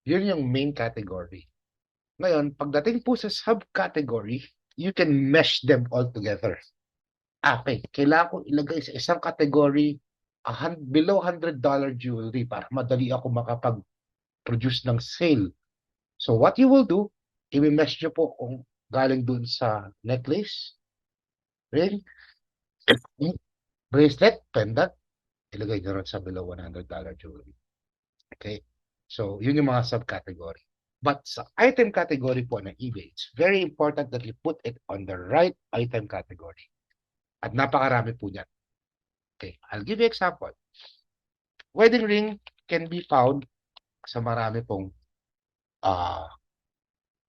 Yun yung main category. Ngayon, pagdating po sa subcategory, you can mesh them all together. Okay, kailangan ko ilagay sa isang category below $100 jewelry para madali ako makapag-produce ng sale. So what you will do, i-mesh nyo po kung galing dun sa necklace, ring, bracelet, pendant, ilagay nyo rin sa below $100 jewelry. Okay? So, yun yung mga subcategory. But sa item category po ng eBay, it's very important that you put it on the right item category. At napakarami po niyan. Okay, I'll give you example. Wedding ring can be found sa marami pong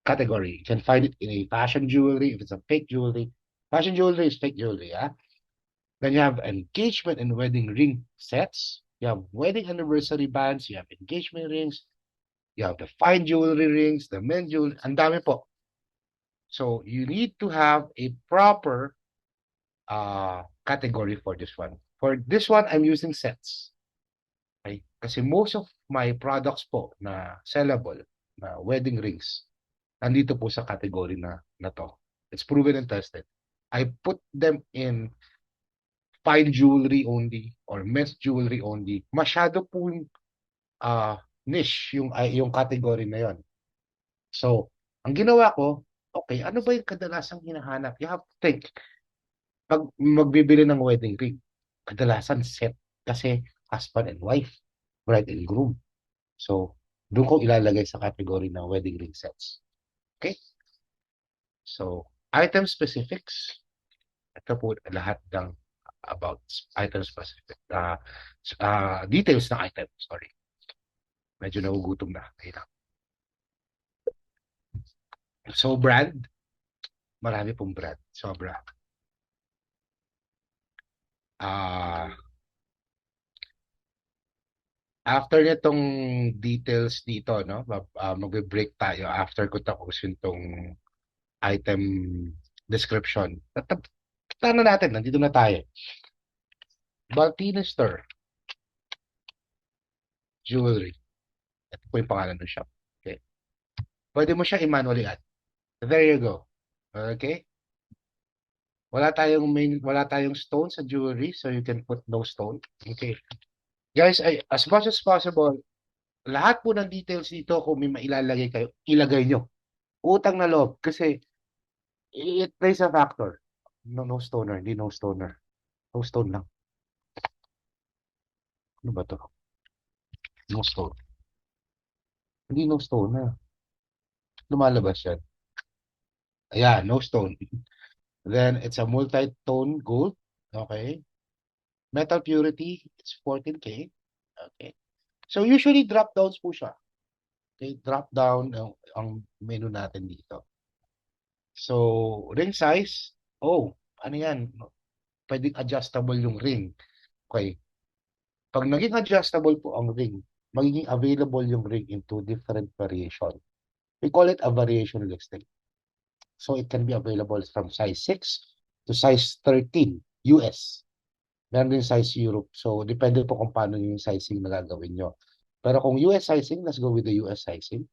category. You can find it in a fashion jewelry, if it's a fake jewelry. Fashion jewelry is fake jewelry, yeah? Then you have engagement and wedding ring sets. You have wedding anniversary bands. You have engagement rings. You have the fine jewelry rings, the men jewelry. Ang dami po. So you need to have a proper category for this one. For this one, I'm using sets. Okay? Kasi most of my products po na sellable, na wedding rings, nandito po sa category na to. It's proven and tested. I put them in fine jewelry only or men's jewelry only. Masyado po niche yung category na yon. So, ang ginawa ko, okay, ano ba yung kadalasang hinahanap? You have to think. Pag magbibili ng wedding ring, kadalasan set kasi husband and wife, bride and groom. So, doon ko ilalagay sa category ng wedding ring sets. Okay? So, item specifics. Ito po lahat ng about item specific. Details ng item. Sorry. Medyo nagugutom na. So, brand. Marami pong brand. Sobra. After nitong details dito, no, magbe-break tayo after ko tapusin tong item description. Tatan natin, nandito na tayo. Baltinister Jewelry. Ito po yung pangalan ng shop. Okay. Pwede mo siya i-manually add. There you go. Okay? Wala tayong stone sa jewelry, so you can put no stone. Okay. Guys, as much as possible, lahat po ng details dito, kung may mailalagay kayo, ilagay nyo. Utang na loob. Kasi it plays a factor. No stoner, hindi no stoner. No stone lang. Ano ba to? No stone. Hindi no stoner. Lumalabas yan. Ayan, no stone. Then, it's a multi-tone gold. Okay. Metal purity, it's 14K. Okay. So, usually drop downs po siya. Okay, drop down ang menu natin dito. So, ring size, oh, ano yan? Pwedeng adjustable yung ring. Okay. Pag naging adjustable po ang ring, magiging available yung ring in two different variation. We call it a variation listing. So, it can be available from size 6 to size 13 US. Meron din size Europe. So, depende po kung paano yung sizing na gagawin nyo. Pero kung US sizing, let's go with the US sizing.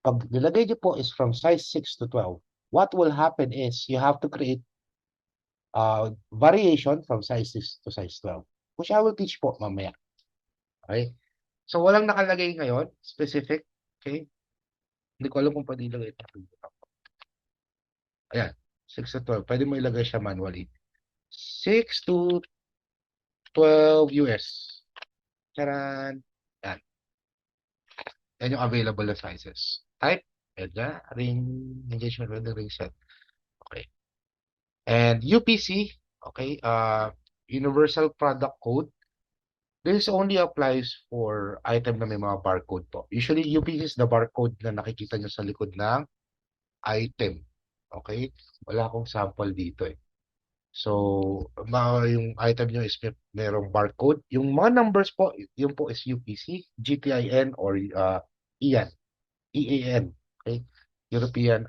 Pag nilagay nyo po is from size 6 to 12, what will happen is you have to create variation from size 6 to size 12, which I will teach po mamaya. Okay? So, walang nakalagay ngayon, specific. Okay? Hindi ko alam kung pwede ilagay ito. Ayan, 6 to 12. Pwede mo ilagay siya manually. 6 to 12 US. Charan. Yan. Yan yung available na sizes. Type, EDGA, ring, engagement with the ring set. Okay. And UPC, okay, Universal Product Code. This only applies for item na may mga barcode po. Usually, UPC is the barcode na nakikita nyo sa likod ng item. Okay? Wala akong sample dito eh. So, yung item nyo is merong barcode. Yung mga numbers po, yun po is UPC, GTIN, or EAN. EAN. Okay? European,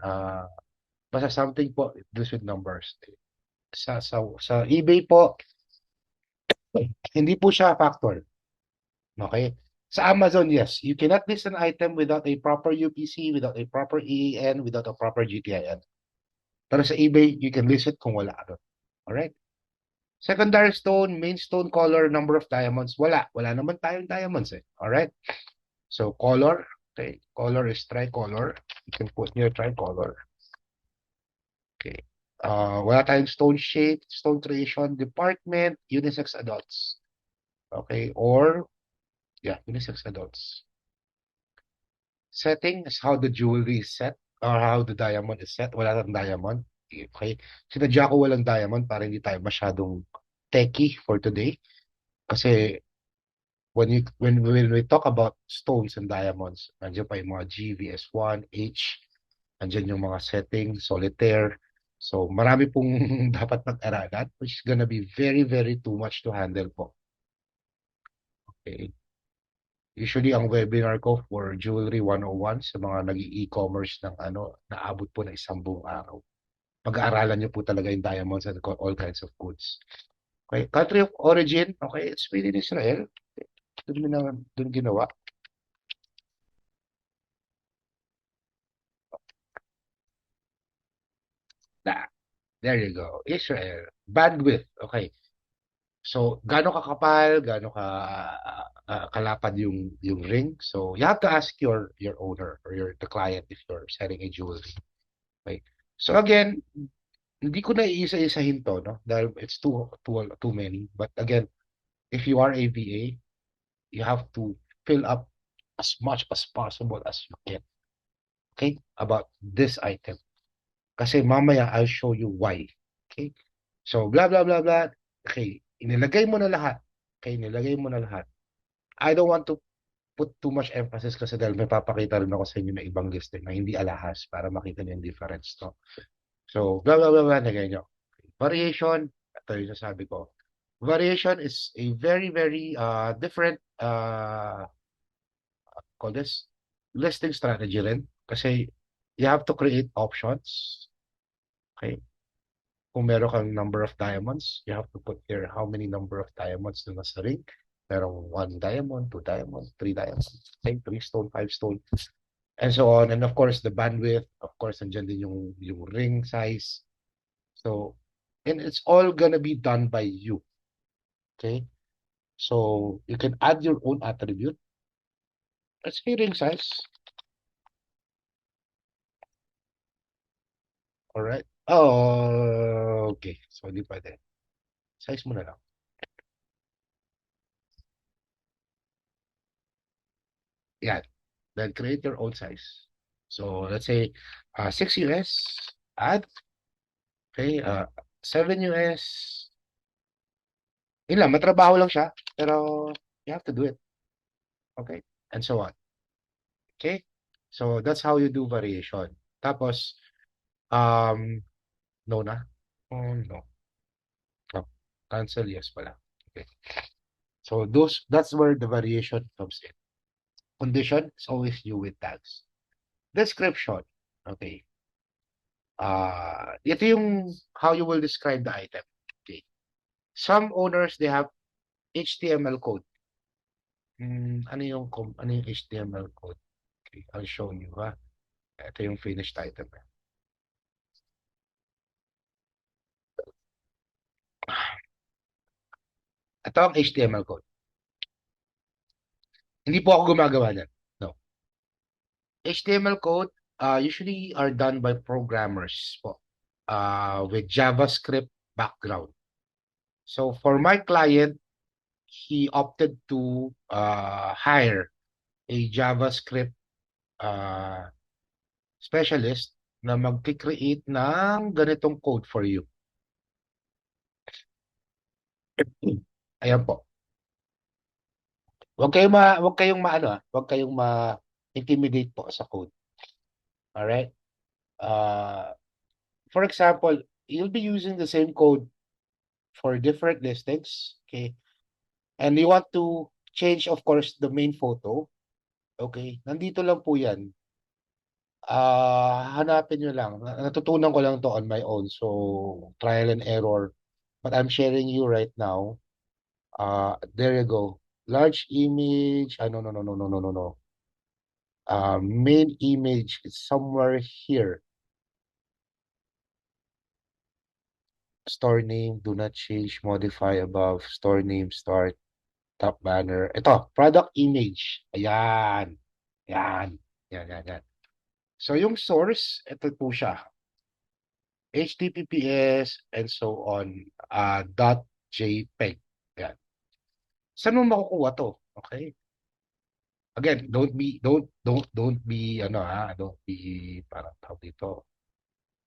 basta something po, this with numbers. Sa eBay po, hindi po siya factor. Okay? Sa Amazon, yes. You cannot list an item without a proper UPC, without a proper EAN, without a proper GTIN. Pero sa eBay, you can list it kung wala ka doon. Alright? Secondary stone, main stone color, number of diamonds. Wala. Wala naman tayong diamonds eh. Alright? So, color. Okay. Color is tricolor. You can put here tricolor. Okay. Wala tayong stone shape, stone creation, department, unisex adults. Okay. Or, yeah, unisex adults. Setting is how the jewelry is set or how the diamond is set. Wala tayong diamond. Okay. Sinadya ko walang diamond para hindi tayo masyadong techy for today. Kasi when we talk about stones and diamonds, nandiyan pa yung mga GVS1, H, nandiyan yung mga settings, solitaire. So, marami pong dapat mag-aralan, which is gonna be very, very too much to handle po. Okay. Usually, ang webinar ko for Jewelry 101 sa mga nag-e-commerce ng naabot po na isang buong araw. Pag-aaralan nyo po talaga yung diamonds and all kinds of goods. Okay. Country of origin, okay, it's within Israel. Doon ginawa. There you go. Israel. Bandwidth. Okay. So, gaano kakapal, gaano kalapad yung ring. So, you have to ask your owner or the client if you're selling a jewelry. Okay. So, again, hindi ko na iisa-isahin to, no? Dahil it's too many. But again, if you are a VA, you have to fill up as much as possible as you can. Okay? About this item. Kasi mamaya, I'll show you why. Okay? So, blah, blah, blah, blah. Okay. Inilagay mo na lahat. Okay? Inilagay mo na lahat. I don't want to put too much emphasis kasi dahil may papakita rin ako sa inyo na ibang listing na hindi alahas para makita niyo yung difference. No? So, blah, blah, blah, blah. Nagay nyo. Okay. Variation. Ito yung sasabi ko. variation is a very different call this listing strategy rin. Kasi you have to create options. Okay. Kung meron kang number of diamonds, you have to put here how many number of diamonds na nasa ring. Merong 1 diamond, 2 diamonds, 3 diamonds, okay, 3 stone, 5 stone, and so on. And of course, the bandwidth, of course, andyan din yung ring size. So, and it's all gonna be done by you. Okay? So, you can add your own attribute. Let's say ring size. Alright. Oh, okay. So, hindi pwede. Size mo na lang. Yan. Then create your own size. So, let's say 6 US, add. Okay, 7 US. Yun lang, matrabaho lang siya. Pero, you have to do it. Okay? And so on. Okay? So, that's how you do variation. Tapos, no na. Oh, no. Oh, cancel, yes pala. Okay. So, that's where the variation comes in. Condition is always you with tags. Description. Okay. Ito yung how you will describe the item. Okay. Some owners, they have HTML code. Ano yung HTML code? Okay, I'll show you, ha. Ito yung finished item. Ito ang HTML code. Hindi po ako gumagawa niyan. No. HTML code usually are done by programmers po, with JavaScript background. So for my client, he opted to hire a JavaScript specialist na mag-create ng ganitong code for you. Ayan po. Huwag kayong ma-intimidate po sa code. All right? For example, you'll be using the same code for different listings, okay? And you want to change, of course, the main photo. Okay? Nandito lang po 'yan. Hanapin nyo lang. Natutunan ko lang to on my own. So, trial and error. But I'm sharing you right now. There you go. Large image. No, no, no, no, no, no, no, no. Main image is somewhere here. Store name, do not change, modify above. Store name, start, top banner. Ito, product image. Ayan. Yan. Yan, yan, yan. So, yung source, ito po siya. HTTPS and so on, .jpeg. Yan. Saan mo makukuha to? Okay? Again, don't be parang tawag dito,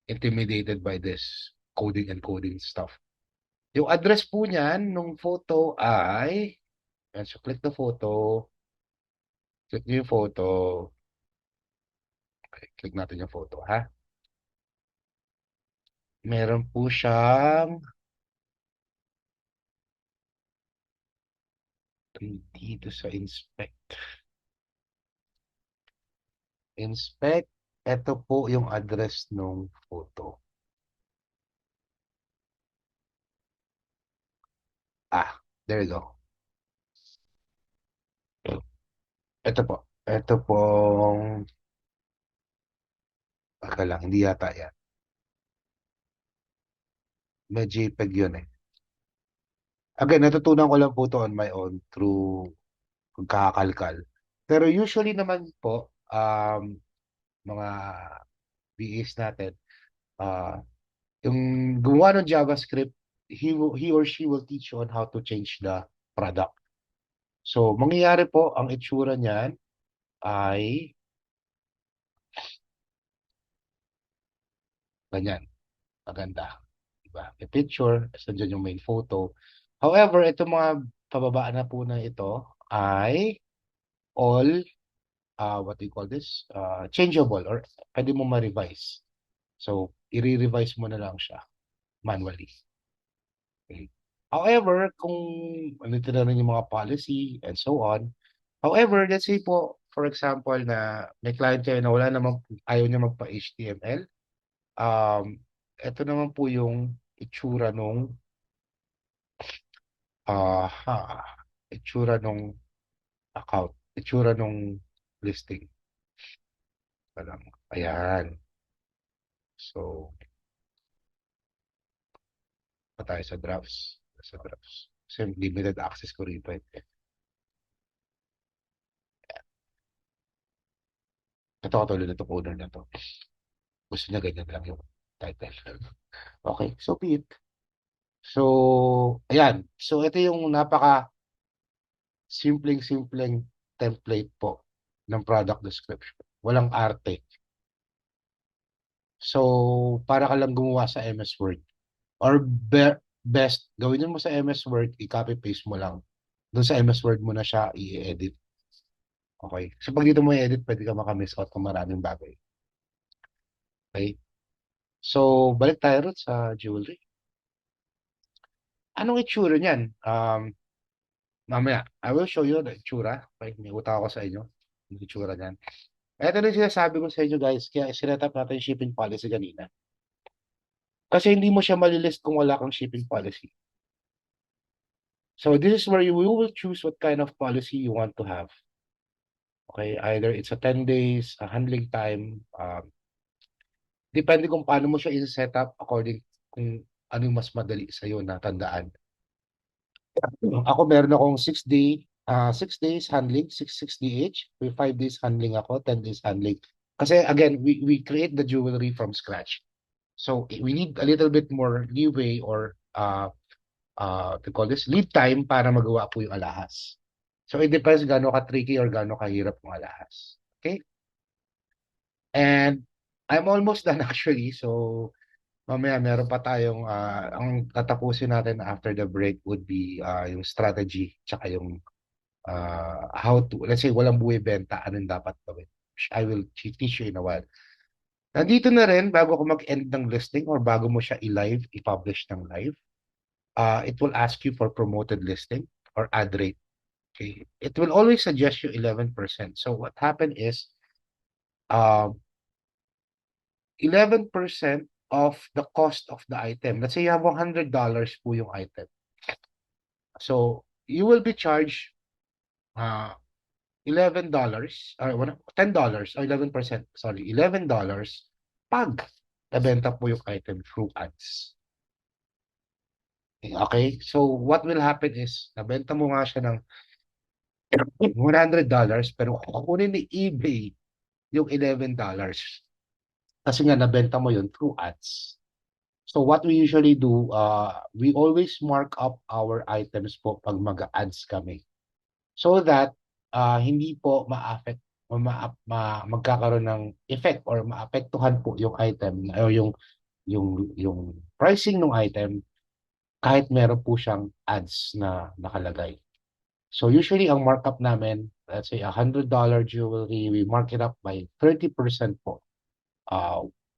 intimidated by this coding and coding stuff. Yung address po niyan nung photo ay, yan, so click the photo, click nyo yung photo. Okay, click natin yung photo, ha? Meron po siyang dito sa inspect. Inspect, ito po yung address nung photo. There you go. Ito po. Ito pong, baka lang, hindi yata yan. May JPEG yun eh. Again, natutunan ko lang po to on my own through pagkakakalkal. Pero usually naman po, mga VAs natin, yung gumawa ng JavaScript, he or she will teach you on how to change the product. So, mangyayari po, ang itsura niyan ay ganyan. Maganda. Diba? May picture, nandiyan yung main photo. However, itong mga pababaan na po na ito ay all, what do you call this? Changeable or pwede mo ma-revise. So, i-revise mo na lang siya manually. Okay. However, kung nandito na rin yung mga policy and so on, however, let's say po, for example, na may client kayo na wala namang, ayaw niya magpa-HTML, ito naman po yung itsura nung, ah, ha, itsura nung account, itsura nung listing. Alam, ayan. So, pa tayo sa drafts. Sa drafts. Kasi limited access ko rito. Ito katulad na itong owner na to. Gusto niya ganyan lang yung title. Okay, so be it. So, ayan. So, ito yung napaka simpleng template po ng product description. Walang arte. So, para ka lang gumawa sa MS Word. Or best, gawin mo sa MS Word, i-copy-paste mo lang. Doon sa MS Word mo na siya i-edit. Okay? So, pag dito mo i-edit, pwede ka makamiss out ng maraming bagay. Okay? So, balik tayo rin sa jewelry. Anong itsura niyan? Mamaya, I will show you the itsura. Okay, may utak ako sa inyo. Yung itsura niyan. Ito na yung sinasabi ko sa inyo guys, kaya sinet up natin yung shipping policy kanina. Kasi hindi mo siya malilist kung wala kang shipping policy. So this is where you will choose what kind of policy you want to have. Okay, either it's a 10 days, a handling time, depende kung paano mo siya i-set up according kung ano yung mas madali sa'yo na tandaan. Ako meron akong 6 days handling, 60 each. With 5 days handling ako, 10 days handling. Kasi again, we create the jewelry from scratch. So we need a little bit more leeway or to call this lead time para magawa po yung alahas. So it depends gaano ka-tricky or gaano kahirap yung alahas. Okay? And I'm almost done actually. So mamaya meron pa tayong ang tatapusin natin after the break would be yung strategy tsaka yung how to, let's say walang buhay benta, anong dapat gawin. Which I will teach you in a while. Nandito na rin, bago ako mag-end ng listing or bago mo siya i-live, i-publish ng live, it will ask you for promoted listing or ad rate. Okay. It will always suggest you 11%. So what happened is, 11% of the cost of the item. Let's say you have $100 po yung item. So you will be charged $11 or $10 or 11%, sorry, $11 pag nabenta po yung item through ads. Okay? So what will happen is nabenta mo nga siya ng $100 pero kukunin ni eBay yung $11 kasi nga nabenta mo yun through ads. So what we usually do, we always mark up our items po pag mag-ads kami. So that hindi po ma-affect o magkakaroon ng effect or maapektuhan po yung item o yung pricing ng item kahit meron po siyang ads na nakalagay. So usually ang markup namin, let's say $100 jewelry, we mark it up by 30% po.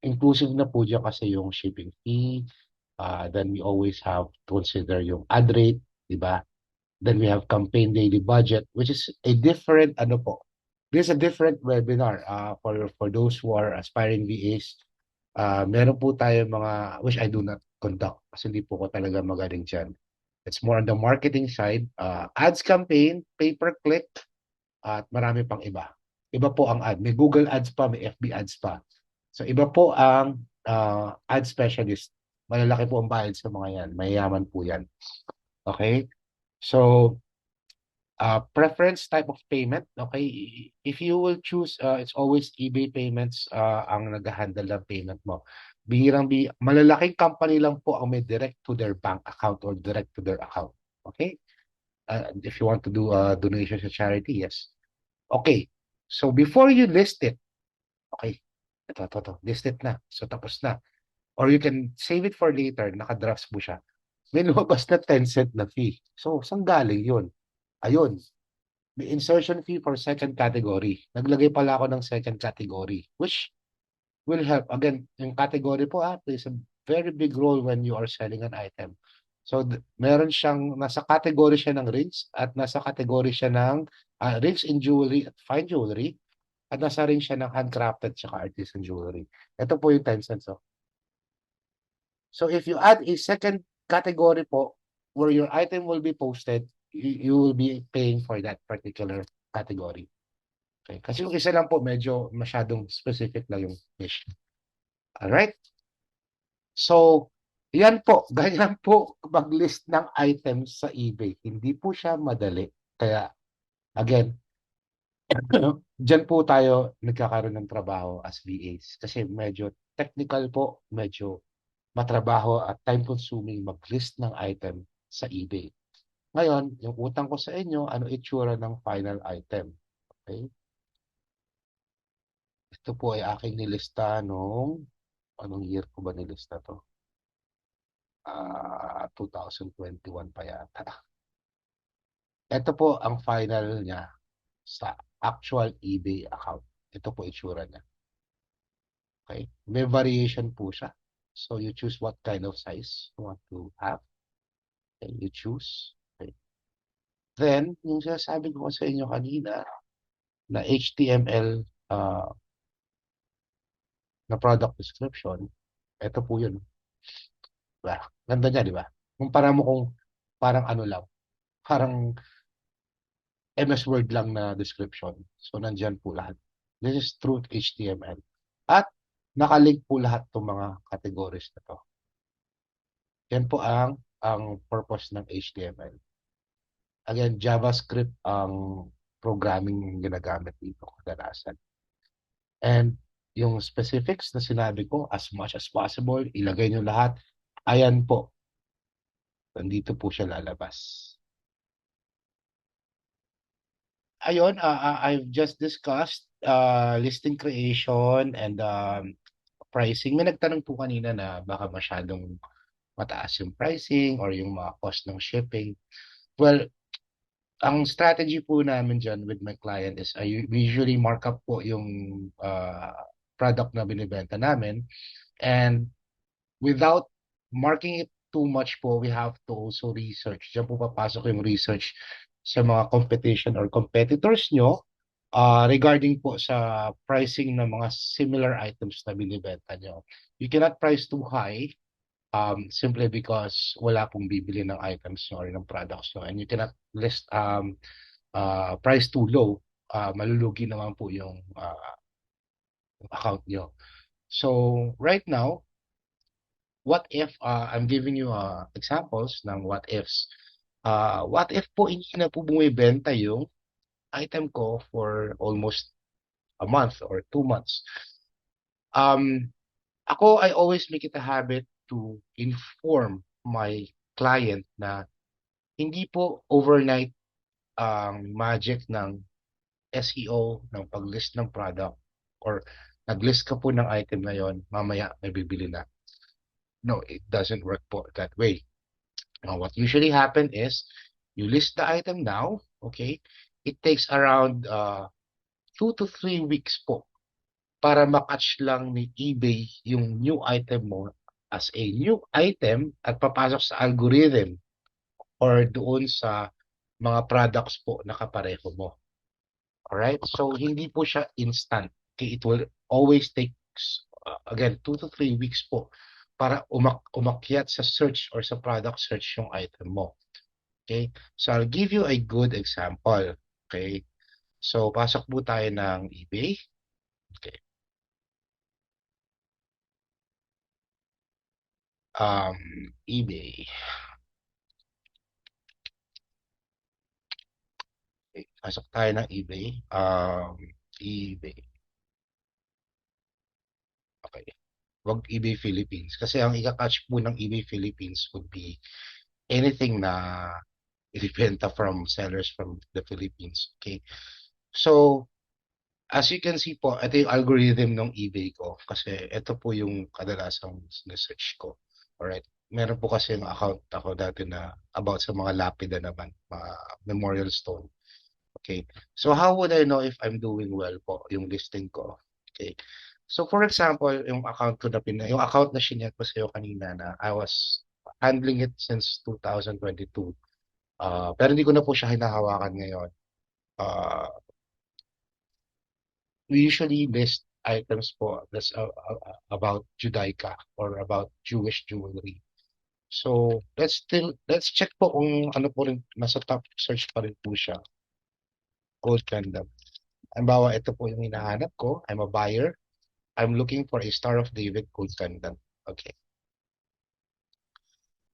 Inclusive na po dyan kasi yung shipping fee. Then we always have to consider yung ad rate, di ba? Then we have campaign daily budget, which is a different, ano po, this is a different webinar for those who are aspiring VAs. Meron po tayo mga, which I do not conduct kasi hindi po ko talaga magaling dyan. It's more on the marketing side, ads campaign, pay-per-click, at marami pang iba. Iba po ang ad. May Google ads pa, may FB ads pa. So iba po ang ad specialist. Malalaki po ang bayad sa mga yan. Mayayaman po yan. Okay? So, preference type of payment, okay? If you will choose, it's always eBay payments ang nag-handle ng payment mo. Malalaking company lang po ang may direct to their bank account or direct to their account. Okay? If you want to do donation sa charity, yes. Okay. So, before you list it, okay, ito, list it na. So, tapos na. Or you can save it for later, naka-drafts mo siya. May lumabas na 10 cent na fee. So, saan galing yun? Ayun, may insertion fee for second category. Naglagay pala ako ng second category, which will help. Again, yung category po plays a very big role when you are selling an item. So, meron siyang, nasa category siya ng rings at nasa category siya ng rings and jewelry at fine jewelry at nasa rin siya ng handcrafted tsaka artisan jewelry. Ito po yung 10 cents. Oh. So, if you add a second category po where your item will be posted, you will be paying for that particular category. Okay? Kasi yung isa lang po, medyo masyadong specific na yung fish. Alright? So, yan po. Ganyan po mag-list ng items sa eBay. Hindi po siya madali. Kaya, again, dyan po tayo nagkakaroon ng trabaho as VAs. Kasi medyo technical po, medyo matrabaho at time-consuming mag-list ng item sa eBay. Ngayon, yung utang ko sa inyo, ano itsura ng final item? Okay? Ito po ay aking nilista nung, anong year ko ba nilista to? 2021 pa yata. Ito po ang final niya sa actual eBay account. Ito po itsura niya. Okay? May variation po siya. So you choose what kind of size you want to have. Okay, you choose. Okay. Then, yung sinasabi ko sa inyo kanina na HTML na product description, ito po yun. Diba? Ganda niya, di ba? Kumpara mo kung parang ano lang, parang MS Word lang na description. So, nandyan po lahat. This is true HTML. At nakalink po lahat itong mga categories na to. Yan po ang purpose ng HTML. Again, JavaScript ang programming ginagamit dito kadalasan. And yung specifics na sinabi ko, as much as possible, ilagay nyo lahat. Ayan po. Nandito po siya lalabas. Ayun, I've just discussed listing creation and pricing. May nagtanong po kanina na baka masyadong mataas yung pricing or yung mga cost ng shipping. Well, ang strategy po namin dyan with my client is we usually mark up po yung product na binibenta namin. And without marking it too much po, we have to also research. Diyan po papasok yung research sa mga competition or competitors nyo regarding po sa pricing ng mga similar items na binibenta nyo. You cannot price too high simply because wala pong bibili ng items nyo or ng products nyo. And you cannot list price too low. Malulugi naman po yung account nyo. So, right now, what if, I'm giving you examples ng what ifs. What if po hindi na po bumibenta yung item ko for almost a month or 2 months? Ako, I always make it a habit to inform my client na hindi po overnight ang magic ng SEO, ng pag-list ng product, or nag-list ka po ng item ngayon, mamaya may bibili na. No, it doesn't work po that way. What usually happen is, you list the item now, okay? It takes around 2 to 3 weeks po para makatch lang ni eBay yung new item mo as a new item at papasok sa algorithm or doon sa mga products po na kapareho mo. Alright? So, hindi po siya instant. Okay? It will always take, again, 2 to 3 weeks po para umakyat sa search or sa product search yung item mo. Okay? So, I'll give you a good example. Okay? So, pasok po tayo ng eBay. Okay. eBay. Okay. Pasok tayo ng eBay. eBay. Okay. Wag eBay Philippines. Kasi ang ika-catch po ng eBay Philippines would be anything na ibibenta from sellers from the Philippines. Okay. So, as you can see po, ito yung algorithm ng eBay ko. Kasi ito po yung kadalasang search ko. Alright. Meron po kasi yung account ako dati na about sa mga lapida naman, mga memorial stone. Okay. So, how would I know if I'm doing well po, yung listing ko? Okay. So, for example, yung account ko na yung account na sinare ko sa'yo kanina na handling it since 2022. Pero hindi ko na po siya hinahawakan ngayon. Uh, we usually list items po that's about Judaica or about Jewish jewelry. So, let's check po kung ano po rin, nasa top search pa rin po siya. Gold pendant. Halimbawa, ito po yung hinahanap ko. I'm a buyer. I'm looking for a Star of David gold pendant. Okay.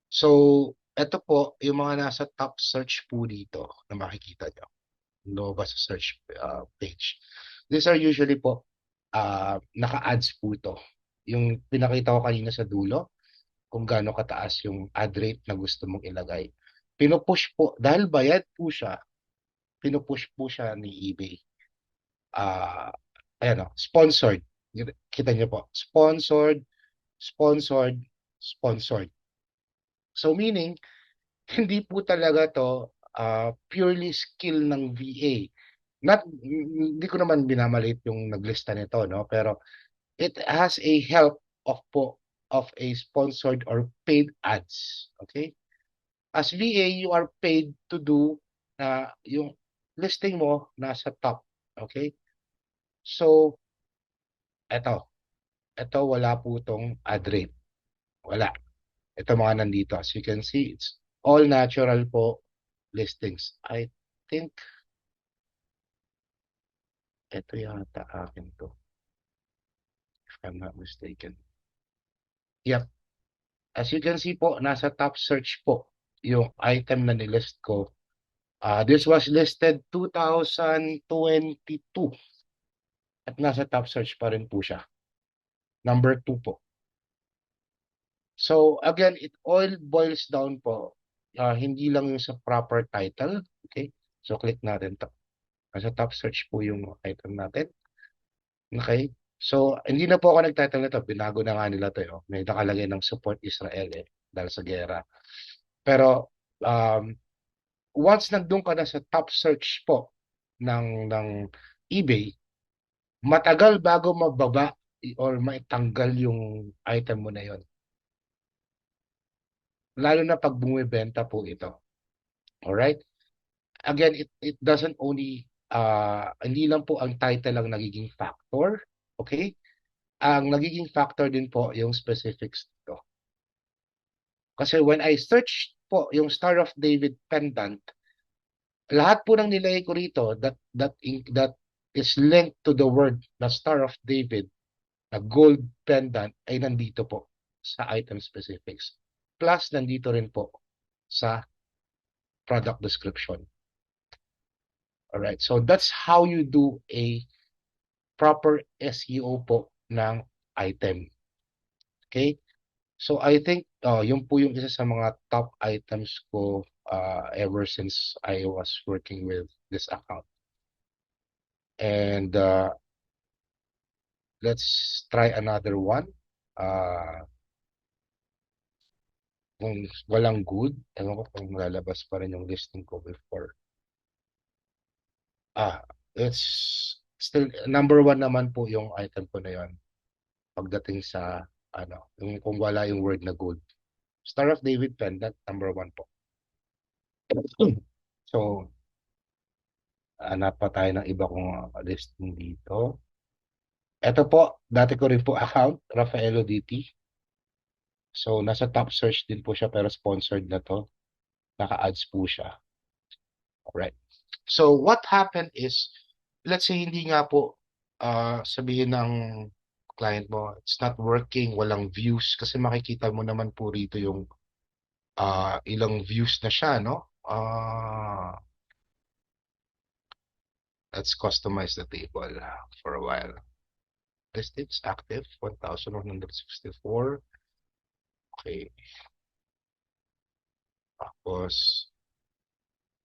So, ito po, yung mga nasa top search po dito na makikita nyo. Lumabas sa search page. These are usually po, naka-ads po ito. Yung pinakita ko kanina sa dulo, kung gaano kataas yung ad rate na gusto mong ilagay. Pinupush po, dahil bayad po siya, pinupush po siya ni eBay. Ayan o, sponsored. Kita niyo po, sponsored, sponsored, sponsored. So meaning, hindi po talaga to purely skill ng VA. Hindi ko naman binamalit yung naglista nito, no? Pero it has a help of a sponsored or paid ads. Okay? As VA, you are paid to do yung listing mo nasa top. Okay? So, eto. Ito wala po itong ad rate. Wala. Ito mga nandito. As you can see, it's all natural po listings. I think ito yata akin to. If I'm not mistaken. Yep. As you can see po, nasa top search po yung item na nilist ko. This was listed 2022. At nasa top search pa rin po siya. Number 2 po. So again, it all boils down po. Hindi lang yung sa proper title. Okay? So click natin to. Nasa top search po yung item natin. Okay? So hindi na po ako nag-title nito. Binago na nga nila to. May nakalagay ng support Israel dahil sa gera. Pero once nandun ka na sa top search po ng eBay, matagal bago mababa or maitanggal yung item mo na yon. Lalo na pag bumibenta po ito. Alright? Again, it doesn't only, hindi lang po ang title ang nagiging factor. Okay? Ang nagiging factor din po yung specifics dito. Kasi when I search po yung Star of David pendant, lahat po ng nilagay ko rito that is linked to the word na Star of David, na gold pendant, ay nandito po sa item specifics. Plus, nandito rin po sa product description. Alright, so that's how you do a proper SEO po ng item. Okay? So I think yun po yung isa sa mga top items ko ever since I was working with this account. And let's try another one. Kung walang good, ewan ko kung lalabas pa rin yung listing ko before. It's still number 1 naman po yung item ko na yon pagdating sa yung kung wala yung word na gold. Star of David pendant, number 1 po. So, hanap pa tayo ng iba kong listing dito. Ito po, dati ko rin po account, Rafaelo DT. So, nasa top search din po siya pero sponsored na to. Naka-ads po siya. Alright. So, what happened is, let's say hindi nga po sabihin ng client mo, it's not working, walang views. Kasi makikita mo naman po rito yung ilang views na siya, no? Let's customize the table for a while. Listings active, 1,164. Okay. Tapos,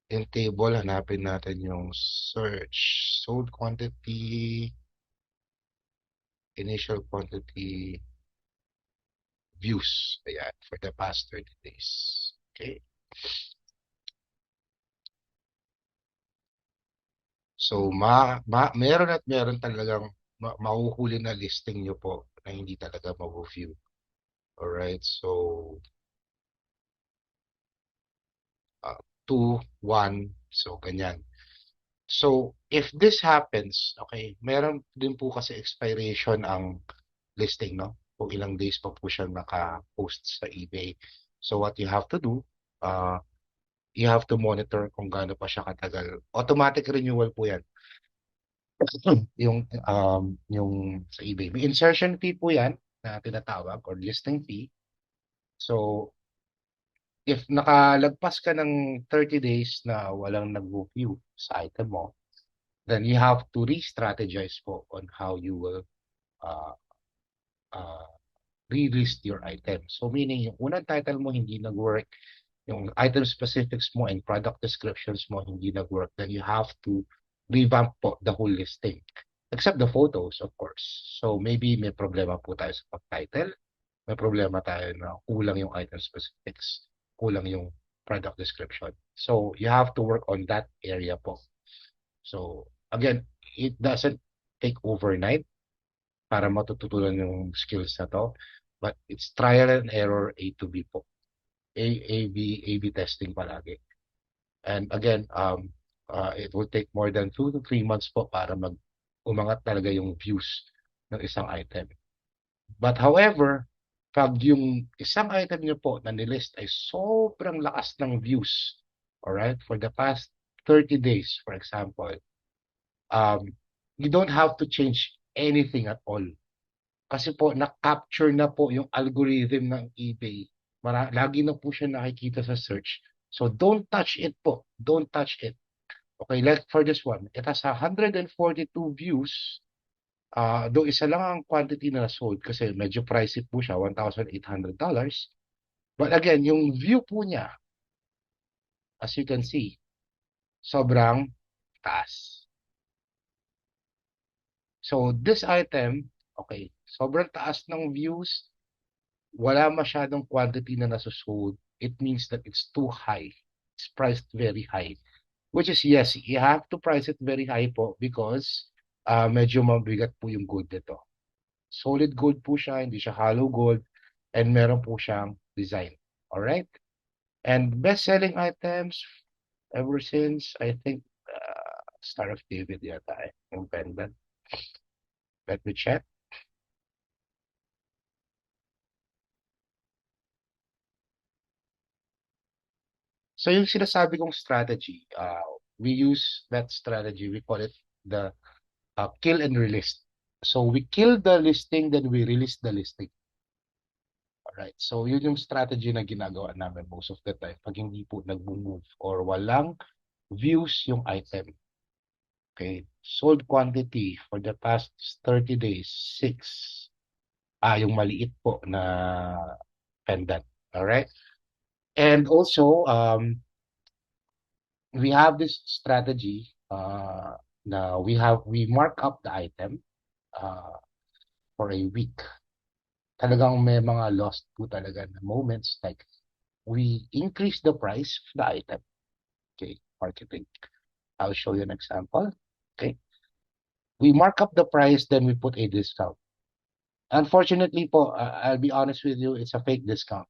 in table, hanapin natin yung search. Sold quantity, initial quantity, views. Ayan, for the past 30 days. Okay. So, meron at meron talagang mahuhuli na listing nyo po na hindi talaga mag-view. Alright, so 2, 1, so ganyan. So, if this happens, okay, meron din po kasi expiration ang listing, no? Kung ilang days pa po siya naka-post sa eBay. So, what you have to do, uh, you have to monitor kung gaano pa siya katagal. Automatic renewal po yan. Yung sa eBay. May insertion fee po yan na tinatawag or listing fee. So, if nakalagpas ka ng 30 days na walang nag-view sa item mo, then you have to re-strategize po on how you will uh, uh, re-list your item. So meaning yung unang title mo hindi nag-work, yung item specifics mo and product descriptions mo hindi nag-work, then you have to revamp po the whole listing. Except the photos, of course. So maybe may problema po tayo sa pag-title, may problema tayo na kulang yung item specifics, kulang yung product description. So you have to work on that area po. So again, it doesn't take overnight para matututunan yung skills na to. But it's trial and error A to B po. A-B testing palagi. And again, it will take more than 2 to 3 months po para umangat talaga yung views ng isang item. But however, pag yung isang item nyo po na nilist ay sobrang lakas ng views, alright, for the past 30 days, for example, you don't have to change anything at all. Kasi po, na-capture na po yung algorithm ng eBay. Lagi na po siya nakikita sa search. So, don't touch it po. Don't touch it. Okay, like for this one, it has 142 views. Though isa lang ang quantity na sold kasi medyo pricey po siya, $1,800. But again, yung view po niya, as you can see, sobrang taas. So, this item, okay, sobrang taas ng views, wala masyadong quantity na nasusold. It means that it's too high. It's priced very high. Which is, yes, you have to price it very high po because medyo mabigat po yung gold nito. Solid gold po siya, hindi siya hollow gold, and meron po siyang design. Alright? And best-selling items ever since, I think, Star of David yata yung pendant. Let me check. So yung sinasabi kong strategy, we use that strategy, we call it the kill and release. So we kill the listing, then we release the listing. Alright, so yun yung strategy na ginagawa namin most of the time pag hindi po nag-move or walang views yung item. Okay, sold quantity for the past 30 days, 6. Yung maliit po na pendant. Alright? And also, we have this strategy na we mark up the item for a week. Talagang may mga lost po talaga na moments like we increase the price of the item. Okay, marketing. I'll show you an example. Okay. We mark up the price, then we put a discount. Unfortunately po, I'll be honest with you, it's a fake discount.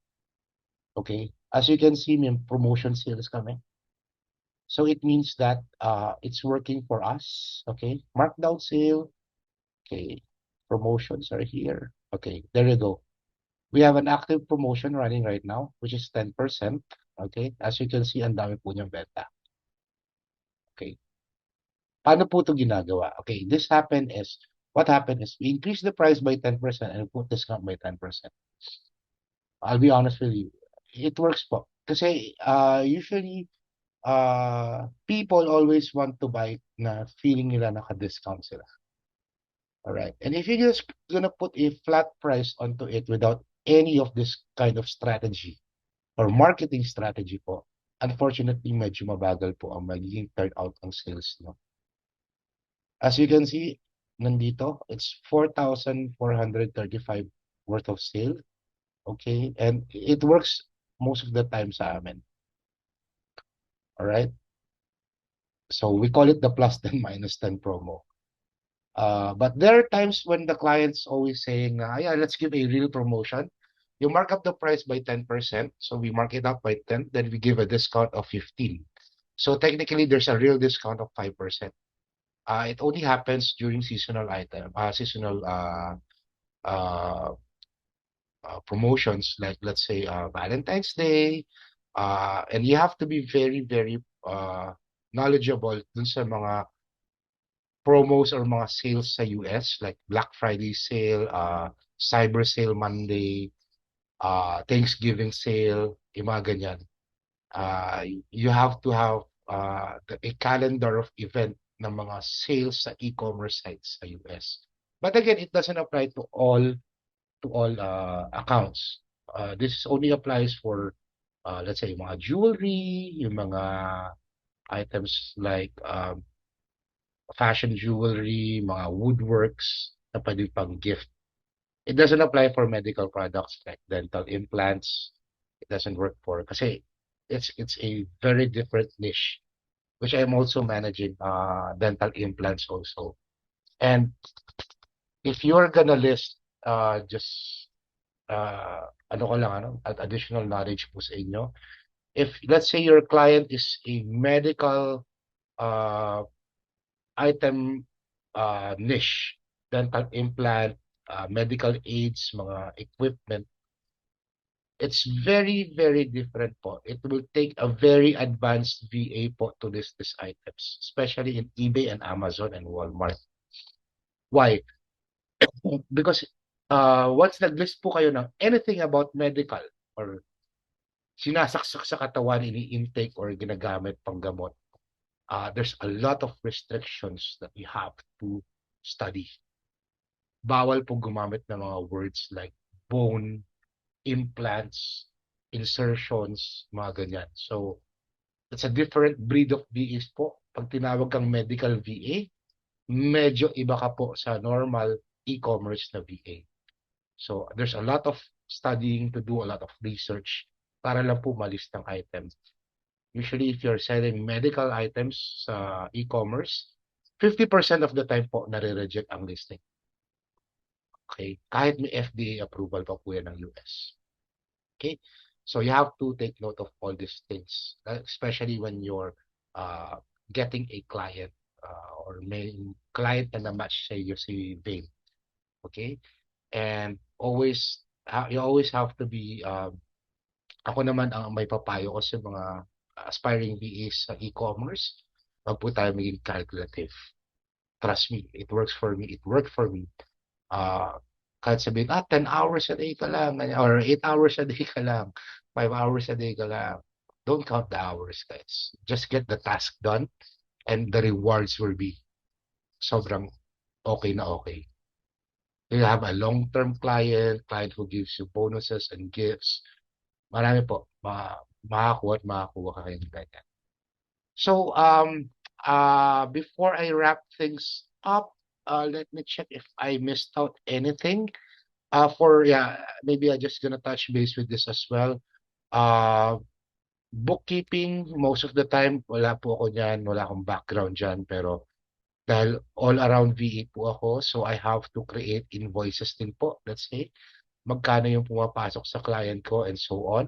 Okay. As you can see, may promotion sales kami. So it means that it's working for us. Okay. Markdown sale. Okay. Promotions are here. Okay. There you go. We have an active promotion running right now, which is 10%. Okay. As you can see, ang dami po niyang benta. Okay. Paano po ito ginagawa? Okay. What happened is we increase the price by 10% and we put discount by 10%. I'll be honest with you. It works po. Kasi usually, people always want to buy na feeling nila naka-discount sila. Alright. And if you're just gonna put a flat price onto it without any of this kind of strategy or marketing strategy po, unfortunately, medyo mabagal po ang magiging turnout ng sales, no? As you can see, nandito, it's 4,435 worth of sale. Okay? And it works most of the time sa amin. Alright? So we call it the plus 10 minus 10 promo. But there are times when the client's always saying, yeah, let's give a real promotion. You mark up the price by 10%, so we mark it up by 10, then we give a discount of 15. So technically, there's a real discount of 5%. It only happens during seasonal uh, promotions, like let's say Valentine's Day, and you have to be very, very knowledgeable dun sa mga promos or mga sales sa US, like Black Friday sale, Cyber Sale Monday, Thanksgiving sale, yung mga ganyan. You have to have a calendar of event ng mga sales sa e-commerce sites sa US. But again, it doesn't apply to all accounts. This only applies for let's say yung mga jewelry, yung mga items like fashion jewelry, mga woodworks na pwede pang gift. It doesn't apply for medical products like dental implants. It doesn't work for kasi it's a very different niche, which I'm also managing dental implants also. And if you're gonna list just ano ko lang additional knowledge po sa inyo. If let's say your client is a medical item niche, dental implant, medical aids, mga equipment, it's very, very different po. It will take a very advanced VA po to list these items, especially in eBay and Amazon and Walmart. Why? Because once nag-list po kayo ng anything about medical or sinasaksak sa katawan, ini-intake or ginagamit pang gamot, there's a lot of restrictions that you have to study. Bawal po gumamit ng mga words like bone, implants, insertions, mga ganyan. So, it's a different breed of VAs po. Pag tinawag kang medical VA, medyo iba ka po sa normal e-commerce na VA. So, there's a lot of studying to do, a lot of research para lang po malist ng items. Usually, if you're selling medical items sa e-commerce, 50% of the time po nare-reject ang listing. Okay? Kahit may FDA approval pa po yan ng US. Okay? So you have to take note of all these things, especially when you're getting a client or may client na na-match sa iyo si Vane. Okay? And you always have to be, ako naman ang may papayo ko sa mga aspiring VAs sa e-commerce, wag po tayo maging calculative. Trust me, it works for me. It worked for me. Kahit sabihin, 10 hours a day ka lang, or 8 hours a day ka lang, 5 hours a day ka lang. Don't count the hours, guys. Just get the task done, and the rewards will be sobrang okay na okay. You have a long-term client who gives you bonuses and gifts. Marami po, makakuha at makakuha ka kayo ng ganyan. So, before I wrap things up, let me check if I missed out anything. Maybe I'm just gonna touch base with this as well. Bookkeeping, most of the time, wala po ako dyan, wala akong background dyan, pero dahil all around VA po ako, so I have to create invoices din po. Let's say, magkano yung pumapasok sa client ko and so on.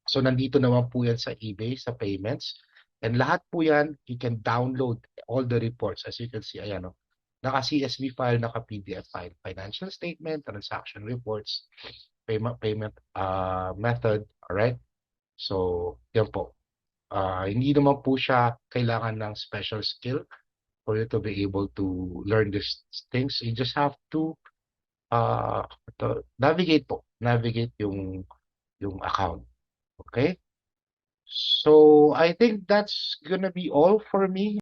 So, nandito naman po yan sa eBay, sa payments. And lahat po yan, you can download all the reports. As you can see, ayan, no? Naka-CSV file, naka-PDF file, financial statement, transaction reports, payment method, alright? So, yan po. Hindi naman po siya kailangan ng special skill for you to be able to learn these things. You just have to navigate yung account. Okay? So, I think that's gonna be all for me.